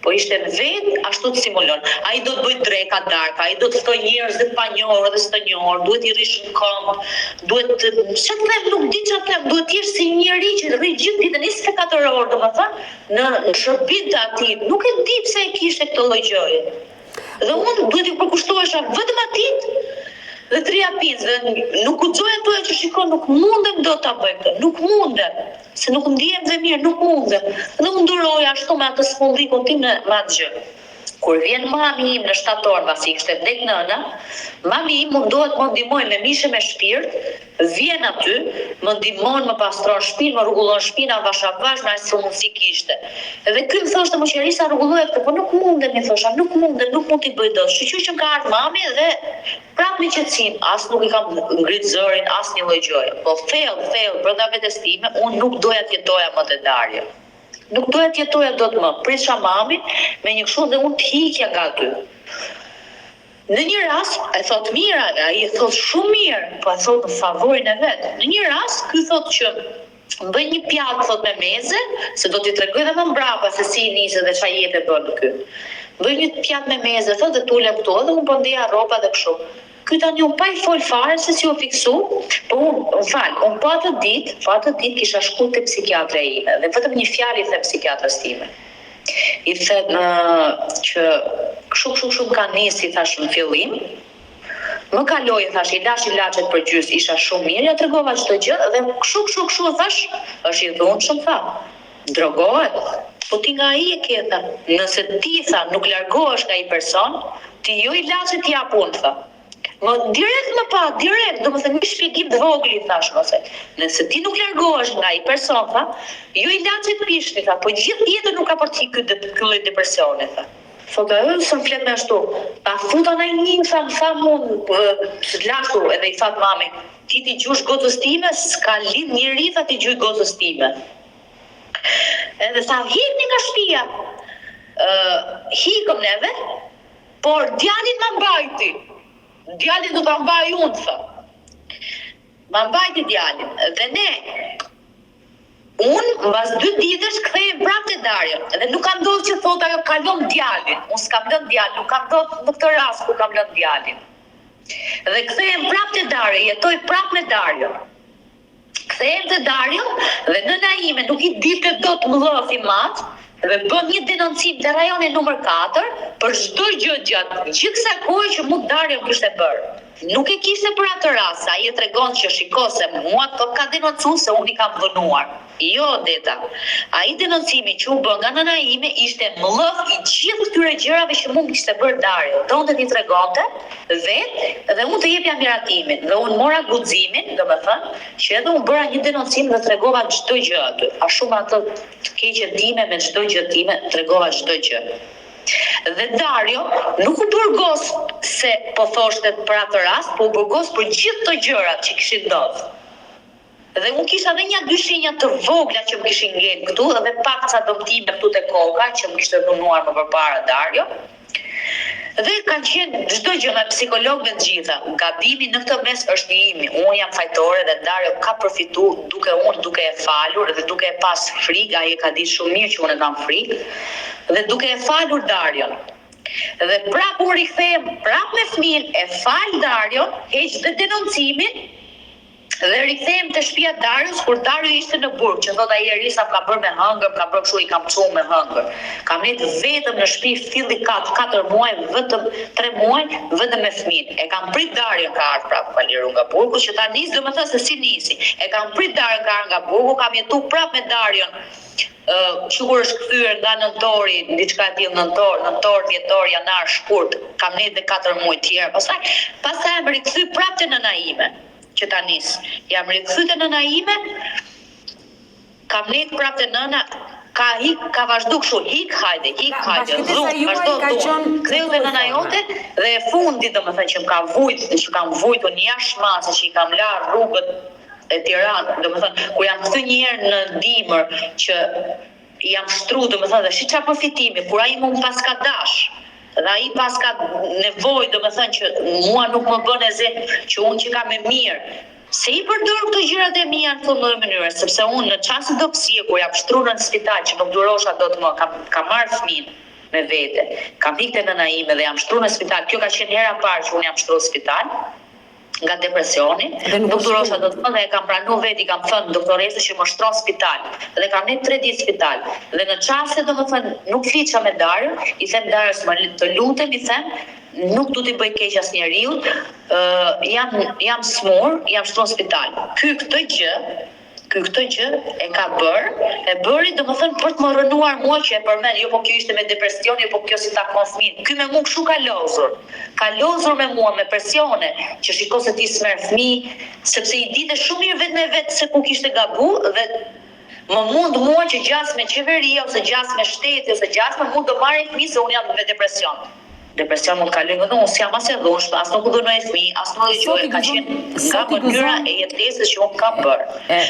Po ishte vetë ashtu të simulon. Ai do të bëj dreka darka, ai do të ftoj njerëz të panjohur dhe të njohur, duhet i rish në këmbë, duhet çfarë them, nuk di çfarë them, duhet të jesh si një njerëz që rri gjithë ditën 24 orë, domethënë, në shërbim të atij. Nuk e di pse e kishte këtë lloj gjëje. Dhe unë duhet i përkushtohesha vetëm atij dhe terapis, dhe nuk guxoja të që shikon, nuk mundem do ta bëj këtë, nuk mundem, se nuk ndihem dhe mirë, nuk mundem. Dhe unë duroja ashtu me atë sfondikun tim në atë gjë. Kur vjen mami im në shtator, pasi kishte vdek nëna, mami im mundohet më ndihmoj me mishe me shpirt, vjen aty, më ndihmon, më pastron shtëpinë, më rregullon shtëpinë, avash, na si mundsi kishte. Edhe ky më thoshte më qerisa rregulloje këtë, po nuk mundem, i thosha, nuk mund t'i bëj dot. Shqyr që ka ardhur mami dhe prapë me qetësim, as nuk i kam ngrit zërin, as një lloj gjëje. Po thellë brenda vetes time, unë nuk doja të jetoja më te Darja. Nuk doja të jetoja dot më. Prisha mamin me një kështu dhe unë të hiqja nga aty. Në një rast, e thot mira, ai e thot shumë mirë, po e thot në favorin e vet. Në një rast, ky thot që bëj një pjatë thot me meze, se do t'i tregoj edhe më mbrapa se si i nisë dhe çfarë jetë bën ky. Bëj një pjatë me meze, thot dhe tulem këtu dhe unë po ndeja rroba dhe kështu. Ky tani unë pa i fol fare se si u fiksu, po unë po atë ditë kisha shku te psikiatra ime dhe vetëm një fjalë i them psikiatrës time. I them që kështu ka nisi, thash në fillim. Më kaloi, thash, i lash ilaçet për gjys, isha shumë mirë, ja tregova çdo gjë dhe kështu thash, është i dhunshëm tha. Drogohet. Po ti nga ai e ke tha. Nëse ti tha nuk largohesh nga ai person, ti jo ilaçet ti japun tha. Direkt, domethënë një shpjegim të vogël i thash ose. Nëse ti nuk largohesh nga ai person tha, jo ilaçet pishni tha, po gjithë jetën nuk ka për ti ky lloj depresioni tha. Thotë, s'm flet me ashtu. Pa futa në një tha mund të lashu edhe i that mami, ti gjush gocës time, s'ka lind njeri tha ti gjuj gocës time. Edhe sa hikni nga shtëpia. Hikëm neve, por djalin ma mbajti. Djalin do ta mbaj unë, tha. Ma mbajti djalin. Dhe ne, unë mbas 2 ditësh kthehem prapë te Darja. Dhe nuk ka ndodhur që thotë ajo kalon djalin. Unë s'kam lënë djalin, nuk ka ndodhur në këtë rast ku kam lënë djalin. Dhe kthehem prapë te Darja, jetoj prapë me Darja. Kthehem te Darja dhe nëna ime nuk i dilte dot mllëfi mat. Dhe bën një denoncim te rajoni numër 4 për çdo gjë gjatë gjithë kësaj kohe që mu Darja kishte bërë. Nuk e kishte për atë rast, ai e tregon që shiko se mua ka denoncuar se unë i kam vënuar. Jo, Deta. Ai denoncimi që u bë nga nëna ime ishte mllëf i gjithë këtyre gjërave që mund kishte bërë Dario. Donte t'i tregonte vetë dhe unë të jepja miratimin. Dhe unë mora guximin, domethënë, që edhe unë bëra një denoncim dhe tregova çdo gjë aty. A shumë atë të keqe time me çdo gjë time, tregova çdo gjë. Dhe Dario nuk u burgos se po thoshte për atë rast, po u burgos për gjithë të gjërat që kishin ndodhur. Dhe unë kisha edhe një dy shenja të vogla që më kishin ngel këtu dhe pak ca dëmtime këtu te koka që më kishte dhunuar më përpara Dario. Dhe kanë qenë çdo gjë me psikolog me të gjitha. Gabimi në këtë mes është i imi. Unë jam fajtore dhe Dario ka përfituar duke e falur dhe duke e pas frikë, ai e ka ditë shumë mirë që unë kam frikë. Dhe duke e falur Darion. Dhe prapë u rikthehem prapë me fëmijën, e fal Darion, heq dhe denoncimin. Dhe rikthehem te shtëpia e Darios kur Dario ishte në burg, që thot ai Erisa ka bërë me hëngër, ka bërë kështu i kam çuar me hëngër. Kam net vetëm në shtëpi filli 4 muaj, vetëm 3 muaj, vetëm me fëmijën. E kam prit Dario ka ardhur prapë paliru nga burgu, që ta nis domethënë se si nisi. E kam prit Dario ka ardhur nga burgu, kam jetu prapë me Darion. Kur është kthyer nga nëntori, diçka e tillë nëntor, dhjetor, janar, shkurt, kam net dhe 4 muaj tjerë. Pastaj më rikthy prapë te nëna ime. Që ta nis. Jam rikthy te nëna ime, kam net prapë te nëna, ka vazhdu kështu, hik hajde, vazhdo tu. Ktheu te nëna jote dhe e fundi domethënë që kam vujt unë jashtë masë që i kam larë rrugët e Tiranë, domethënë kur jam kthy një herë në dimër që jam shtru domethënë dhe shi çfarë përfitimi, kur ai më pas ka dash. Dhe ai pas ka nevojë, domethënë që mua nuk më bën e zë që unë që kam e mirë. Se i përdor këto gjërat e mia në këtë mënyrë, sepse unë në çast të dobësie kur jam shtruar në spital që nuk durosha dot më, kam marrë fëmin me vete. Kam ikte nëna ime dhe jam shtruar në spital. Kjo ka qenë hera e parë që unë jam shtruar në spital nga depresioni. Nuk durosha dot më dhe e kam pranuar vetë, kam thënë doktoresë që më shtron spital. Dhe kam ne 3 ditë spital. Dhe në çast se domethënë nuk fliça me Dario, i them Darios të lutem, i them nuk du t'i bëj keq asnjëriu, jam smur, jam shtruar në spital. Këtë gjë e ka bëri domethënë për të më rënuar mua që e përmend, jo po kjo ishte me depresion, jo po kjo si takon fëmin. Ky me mua kshu ka lozur me mua me presione, që shiko se ti s'merr fëmijë, sepse i dite shumë mirë vetë me vetë se ku kishte gabu dhe më mund mua që gjas me qeveria ose gjas me shteti ose gjas me mund të marrë fëmijë se unë jam me depresion. Depresion mund kaloj nga unë jam as e dhush, as nuk dhunoj fëmijë, as nuk gjoj, ka qenë nga mënyra e jetesës që unë kam bërë.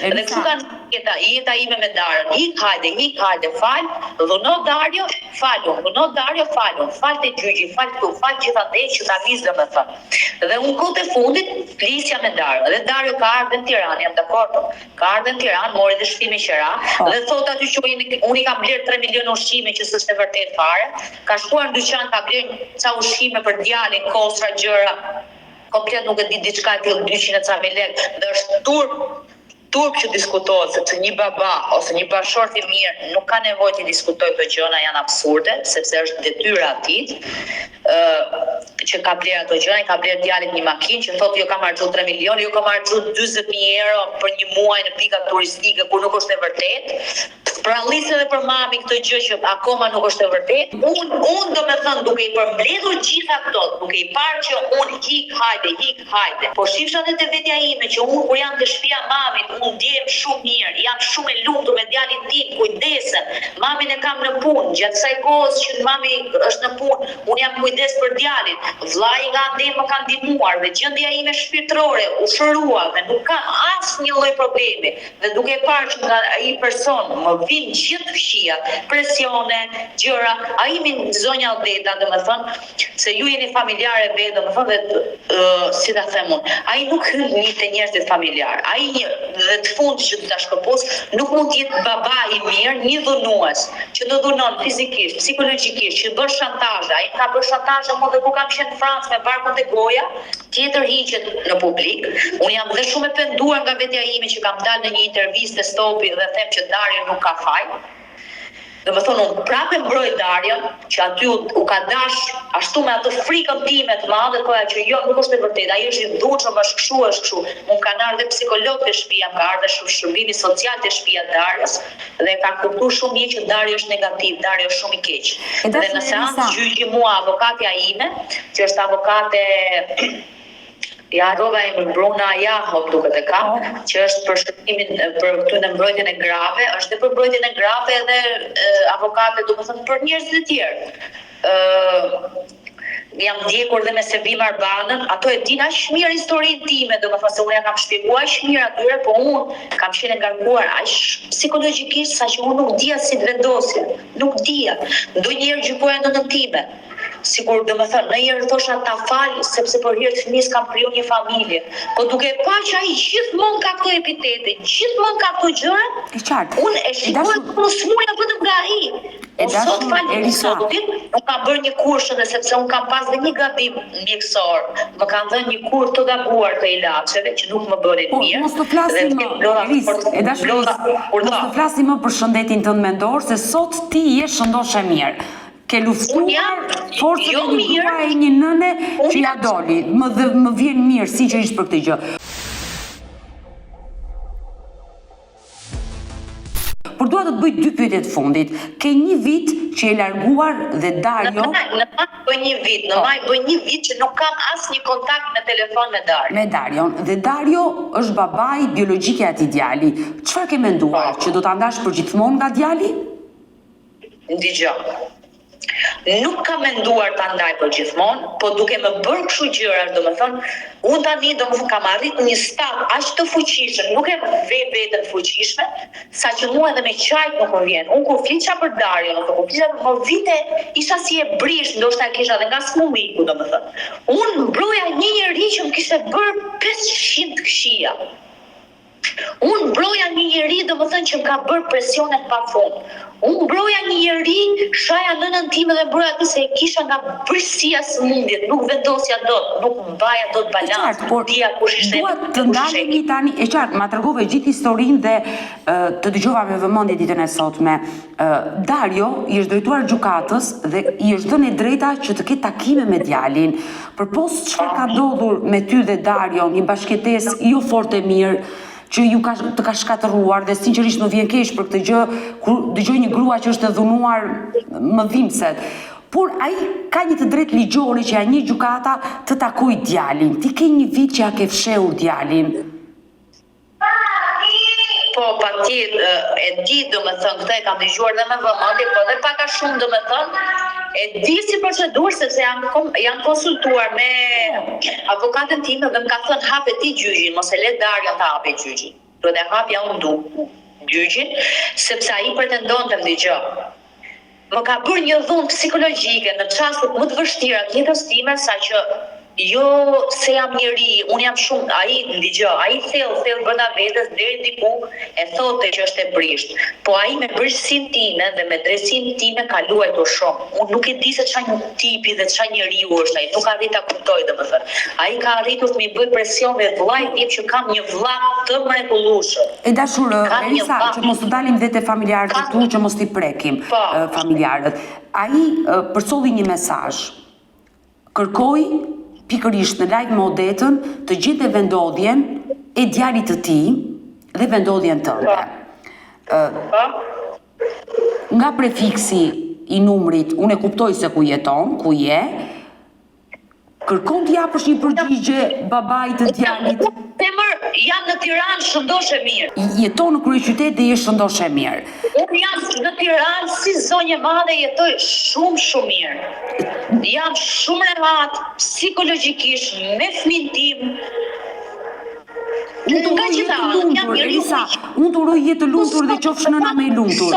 Dhe kështu kanë jeta ime me Dario. Hik hajde, fal, dhuno Dario, falun, fal te gjyqi, fal këtu, fal gjithandej që ta nis domethënë. Dhe unë kohët e fundit flisja me Dario. Dhe Dario ka ardhur në Tiranë, jam dakord. Ka ardhur në Tiranë, mori dhe shtime qera, dhe thot aty që unë i kam bler 3 milion ushqime që s'është e vërtet fare. Ka shkuar në dyqan, ka bler ca ushqime për djalin, kostra, gjëra, komplet nuk e di diçka e tillë 200 ca mijë lekë, dhe është turp që diskutohet, sepse një baba ose një bashkëshort i mirë nuk ka nevojë të diskutojë këto gjëra, janë absurde, sepse është detyra e tij. Që ka bler ato gjëra, ka bler djalit një makinë që thotë jo kam harxuar 3 milion, jo kam harxuar 40.000 euro për një muaj në pika turistike kur nuk është e vërtetë. Pra llisë edhe për mami këtë gjë që akoma nuk është e vërtetë. Unë domethënë duke i përmbledhur gjitha këto, duke i parë që unë hik hajde. Po shifsha edhe te vetja ime që unë kur jam te shtëpia mamit, unë ndjem shumë mirë, jam shumë e lumtur me djalin tim, kujdesen. Mamin e kam në punë, gjatë kësaj kohës që mami është në punë, unë jam kujdes për djalin. Vllai nga ande më ka ndihmuar dhe gjendja ime shpirtërore u shërua dhe nuk kam asnjë lloj problemi. Dhe duke parë që nga ai person më vin gjithë fshijat, presione, gjëra, ai mi zonja Odeta, domethënë, se ju jeni familjare vetë, domethënë, dhe si ta them unë, ai nuk hyn te njerëzit familjar. Ai dhe të fundi që ta shkëpos, nuk mund të jetë baba i mirë, një dhunues, që do dhunon fizikisht, psikologjikisht, që bën shantazh. Ai ka bërë shantazh më dhe kur kam qenë në Francë me barkun te goja, tjetër hiqet në publik. Unë jam dhe shumë e penduar nga vetja ime që kam dalë në një intervistë Stopi dhe them që Dario nuk ka faj. Domethënë unë prapë mbroj Darjon, që aty u ka dash ashtu me atë frikën time të madhe, që jo, nuk është e vërtetë, ai është i dhunshëm, është kështu. Mund kanë ardhur psikolog te shtëpia, ka ardhur shërbimi social te shtëpia e Darjos dhe ka kuptuar shumë mirë që Darjo është negativ, Darjo është shumë i keq. Dhe në seancë gjyqi mua avokatja ime, që është avokate ja rrova e Bruna Jahov duket e ka, që është për shërbimin për këtë në mbrojtjen e grave, është dhe për mbrojtjen e grave edhe avokate, domethënë për njerëzit e tjerë. Jam ndjekur dhe me Sebim Arbanën, ato e din aq mirë historinë time, domethënë se unë ja kam shpjeguar aq mirë atyre, po unë kam qenë ngarkuar aq psikologjikisht saqë unë nuk dija si të vendosja, nuk dija. Ndonjëherë gjykoja nënën time. Sigur domethënë, ndonjëherë thosha ta fal sepse për hir të fëmijës kam kriju një familje. Po duke pa që ai gjithmonë ka këto epitete, gjithmonë ka këto gjëra. Unë e shikoj como smuja vetëm nga ai. Sot falem sotin, nuk kam bërë një kurshë dhe sepse unë kam pas dhe një gabim mjekësor. Më kanë dhënë një kur të gabuar të ilaçeve që nuk më bënin mirë. Mos të flasim mos të flasim më për shëndetin tënd mendor, se sot ti je shëndosh e mirë. Ke luftuar forcën e një e një nëne që ja doli. Më vjen mirë sinqerisht për këtë gjë. Por dua të të bëj 2 pyetje të fundit. Ke një vit që e larguar dhe Darjo. Në maj bëj një vit që nuk kam asnjë kontakt me telefon me Darjo. Me Darjon. Dhe Darjo është babai biologjik i atij djali. Çfarë ke menduar? Që do ta ndash përgjithmonë nga djali? Dgjoj. Nuk kam menduar ta ndaj për gjithmonë, po duke më bërë kështu gjëra, domethënë, unë tani kam arritur një stat aq të fuqishëm, nuk e veten fuqishme, saqë mua edhe me qajt nuk më vjen. Unë kur flisha për Darjon, kur flisha për vite, isha si e brish, ndoshta kisha edhe nga smumiku, domethënë. Unë mbroja një njerëz që më kishte bërë 500 këshia. Unë mbroja një njeri domethënë që më ka bërë presionet pafund. Unë mbroja një njeri, shaja nënën time dhe mbroja atë se e kisha nga bërësia sëmundjet, nuk vendosja dot, nuk mbaja dot balans, dia kush ishte. Dua të ndalemi tani, e qartë, ma tregove gjithë historinë dhe të dëgjova me vëmendje ditën e sotme. Darjo i është drejtuar gjykatës dhe i është dhënë drejta që të ketë takime me djalin. Përpos çfarë ka ndodhur me ty dhe Darjo, një bashkëtesë jo fort e mirë, që ju të ka shkatëruar dhe sinqerisht më vjen keq për këtë gjë kur dëgjoj një grua që është e dhunuar më dhimbset. Por ai ka një të drejtë ligjore që ja njeh gjykata të takojë djalin. Ti ke një vit që ja ke fshehur djalin. Po, patjetër, e di domethënë këtë e kam dëgjuar dhe me vëmendje, po edhe pak a shumë domethënë e di si procedurë sepse janë konsultuar me avokatën time dhe më ka thënë hape ti gjyqin, mos e le Darjon ta hapë gjyqin. Duhet e hapja unë gjyqin, sepse ai pretendon të më dëgjoj. Më ka bërë një dhunë psikologjike në çastet më të vështira të jetës time, saqë jo se jam njeri, unë jam shumë, ai thellë brenda vetes deri diku e thotë që është e brisht. Po ai me brishtësinë time dhe me drejtsinë time ka luajtur shumë. Unë nuk e di se çfarë tipi dhe çfarë njeriu është ai, nuk arrit ta kuptoj domethënë. Ai ka arritur të më bëj presion dhe vllai tim që kam një vëlla të mrekullueshëm. E dashur Elisa, që mos të dalim dhe te familjarët e tu, që mos t'i prekim familjarët. Ai përsolli një mesazh. Kërkoi pikërisht në live me Odetën të gjente vendodhjen e djalit të tij dhe vendodhjen tënde. Nga prefiksi i numrit, unë e kuptoj se ku jeton, ku je, kërkon të japësh një përgjigje babait të djalit. Temër, jam në Tiranë, shëndosh e mirë. Jeton në kryeqytet dhe je shëndosh e mirë. Unë jam në Tiranë si zonjë madhe, jetoj shumë mirë. Jam shumë rehat, psikologjikisht, me fëmin tim. Unë të uroj jetë lumtur, Elisa, unë të uroj jetë lumtur dhe qofsh nëna me lumtur.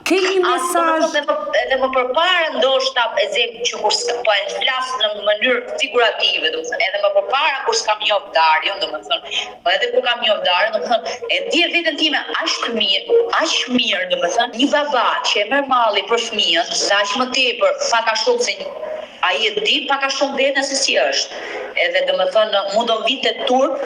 Ke një mesazh edhe më përpara ndoshta e zem që kur po e flas në mënyrë figurative, domethënë, edhe më përpara kur s'kam njoh Darjon, domethënë, po edhe kur kam njoh Darjon, domethënë, e di veten time aq mirë, domethënë, një baba që e merr malli për fëmijën, sa aq më tepër, pak a shumë se ai e di pak a shumë veten se si është. Edhe domethënë, mund të vitë turp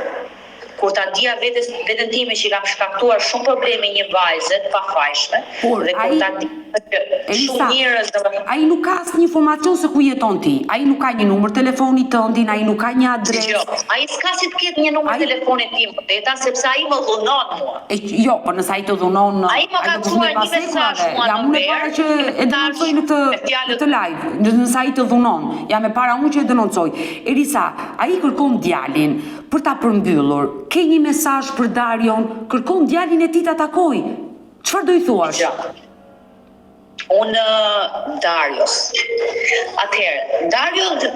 kur ta dija veten time që kam shkaktuar shumë probleme një vajze të pafajshme, dhe kur ta dija që shumë njerëz ai nuk ka asnjë informacion se ku jeton ti. Ai nuk ka një numër telefoni tëndin, ai nuk ka një adresë. Ai s'ka si të ketë një numër telefoni tim, Deta, sepse ai më dhunon mua. Jo, po nëse ai të dhunon, ai më ka thuar një mesazh mua jam unë para që e denoncoj në të live, nëse ai të dhunon. Jam e para unë që e denoncoj. Elisa, ai kërkon djalin për ta përmbyllur. Ke një mesazh për Darion, kërkon djalin e tij ta takoj. Çfarë do i thuash? Unë Darios. Atëherë, Dario du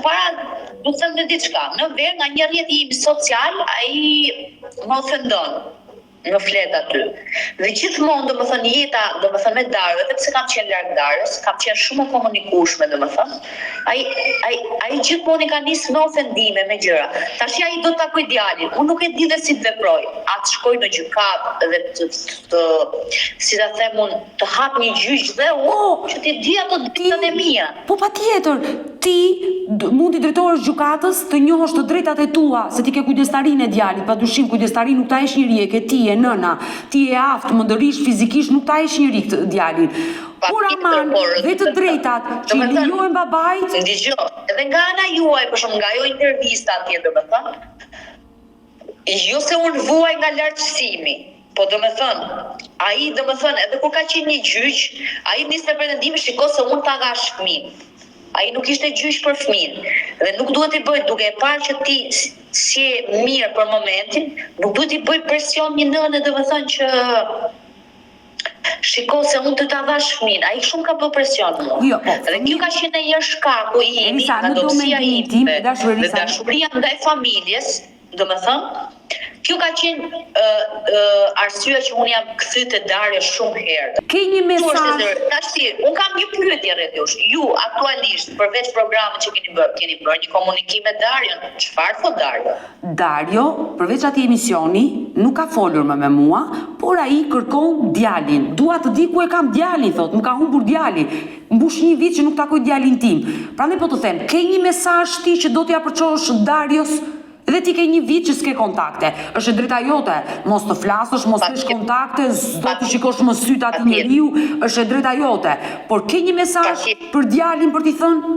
të them dhe diçka. Në verë nga një rrjeti im social, ai më ofendon. Në flet aty. Dhe gjithmonë domethënë jeta, domethënë me Dario, edhe pse kam qenë larg Darios, kam qenë shumë e komunikueshme domethënë. Ai gjithmonë ka nisë me ofendime, me gjëra. Tash ai do të takoj djalin. Unë nuk e di dhe si të veproj. Atë shkoj në gjykatë dhe të si ta them unë, të hap një gjyq dhe që ti di ato drejtat e mia. Po patjetër, ti mund të drejtohesh gjykatës, të njohësh të drejtat e tua, se ti ke kujdestarinë e djalit, padyshim kujdestarinë nuk ta hesh njëri, e ke ti e nëna, ti e aftë, mëndërish fizikisht, nuk ta hesh njëri këtë djalin. Por aman, dhe të drejtat që i lejohen babait. Dëgjoj, edhe nga ana juaj, për shembull, nga ajo intervista atje domethënë, jo se unë vuaj nga lartësimi, po domethënë, ai domethënë, edhe kur ka qenë një gjyq, ai nis me pretendime, shiko se unë ta gash fëmin. Ai nuk ishte gjyq për fëmin. Dhe nuk duhet i bëj, duke e parë që ti si e mirë për momentin, nuk duhet i bëj presion një nënë, domethënë që shiko se unë të ta dhash fëmin. Ai shumë ka bërë presion mua. Jo, po. Dhe kjo ka qenë një shkaku i imi, nga dobësia ime, dhe dashuria ndaj familjes, domethënë, kjo ka qenë arsyeja që unë jam kthy te Dario shumë herë. Ke një mesazh? Unë kam një pyetje rreth jush. Ju aktualisht përveç programit që keni bërë një komunikim me Darion, çfarë thot Dario? Dario, përveç atij emisioni, nuk ka folur më me mua, por ai kërkon djalin. Dua të di ku e kam djalin, thot, më ka humbur djali. Mbush një vit që nuk takoj djalin tim. Prandaj po të them, ke një mesazh ti që do t'ja përçosh Darios? Dhe ti ke një vit që s'ke kontakte. Është e drejta jote, mos të flasësh, mos kesh kontakte, s'do të shikosh më syt atë njeriu, është e drejta jote. Por ke një mesazh për djalin për t'i thënë?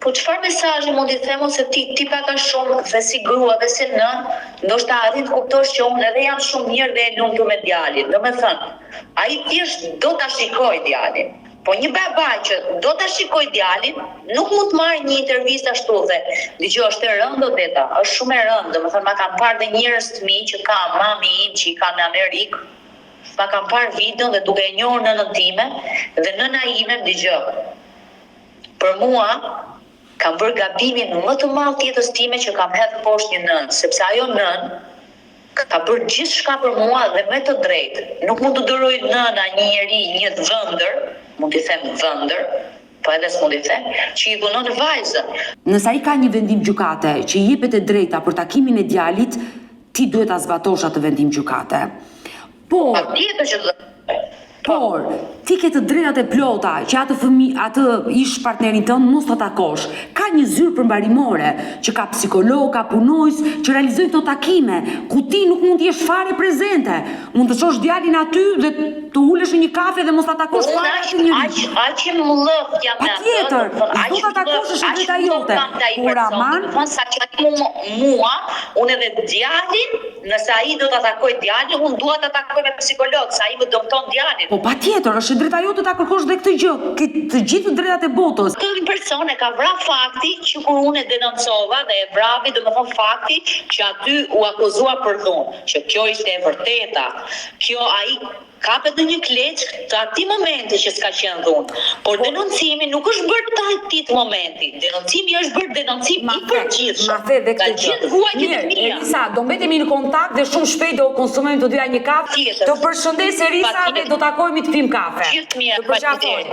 Po çfarë mesazhi mund t'i them se ti pak a shumë dhe si grua dhe si nën, ndoshta arrin të kuptosh që unë edhe jam shumë mirë dhe e lumtur me djalin. Domethënë, ai thjesht do ta shikoj djalin. Po një baba që do ta shikoj djalin, nuk mund të marrë një intervistë ashtu dhe dëgjoj, është e rëndë Deta, është shumë e rëndë, domethënë ma kanë parë dhe njerëz të mi që ka mami im që i ka në Amerikë, ma kanë parë videon dhe duke e njohur nënën time dhe nëna ime më dëgjoj. Për mua kam bërë gabimin më të madh të jetës time që kam hedhur poshtë një nënë, sepse ajo nënë ka bërë gjithçka për mua dhe me të drejtë. Nuk mund të duroj nëna një njeri, një vëndër, mund t'i them vëndër, po edhe s'mund t'i them, që i dhunon vajzën. Nëse ai ka një vendim gjykate që i jepet e drejta për takimin e djalit, ti duhet ta zbatosh atë vendim gjykate. Por, ti ke të drejtat e plota që atë ish partnerin tënd mos ta takosh. Ka një zyrë përmbarimore që ka psikolog, ka punojës që realizojnë këto takime, ku ti nuk mund të jesh fare prezente. Mund të çosh djalin aty dhe të ulesh në një kafe dhe mos ta takosh fare atë njeri. Aq e mllëf jam me atë. Patjetër, do ta takosh është drejta jote. Por aman, sa që mua, unë edhe djalin, nëse ai do ta takoj djalin, unë dua ta takoj me psikolog, sa ai më dëmton djalin. Po patjetër, është drejta jote ta kërkosh dhe këtë gjë, ke të gjithë drejtat e botës. Këtë person e ka vrarë fakti që kur unë e denoncova dhe e vravi, domethënë fakti që aty u akuzua për dhunë, që kjo ishte e vërteta. Kjo ai kapet në një kleç të atij momenti që s'ka qenë dhunë. Por denoncimi nuk është bërë të atit momenti. Denoncimi është bërë denoncim i përgjithshëm. Ma the dhe këtë gjë. Mirë, Elisa, do mbetemi në kontakt dhe shumë shpejt do konsumojmë të dyja një kafe. Të përshëndes Elisa dhe do takohemi të pim kafe. Gjithë mirë,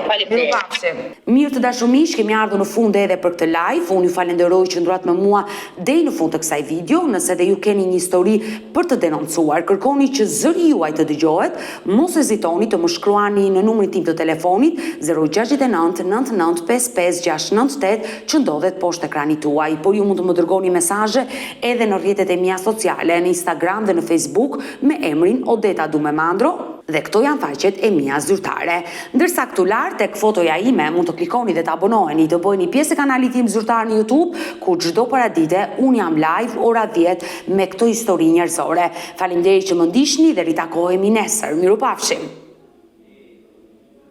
faleminderit. Mirë të dashur miq, kemi ardhur në fund edhe për këtë live. Unë ju falenderoj që ndruat me mua deri në fund të kësaj video. Nëse dhe ju keni një histori për të denoncuar, kërkoni që zëri juaj të dëgjohet. mos hezitoni të më shkruani në numrin tim të telefonit 069 99 55 698 që ndodhet poshtë ekranit tuaj, por ju mund të më dërgoni mesazhe edhe në rrjetet e mia sociale, në Instagram dhe në Facebook me emrin Odeta Dumemandro, dhe këto janë faqet e mia zyrtare. Ndërsa këtu lart tek fotoja ime mund të klikoni dhe të abonoheni, të bëheni pjesë e kanalit tim zyrtar në YouTube, ku çdo paradite un jam live ora 10 me këto histori njerëzore. Faleminderit që më ndiqni dhe ritakohemi nesër. Mirupafshim.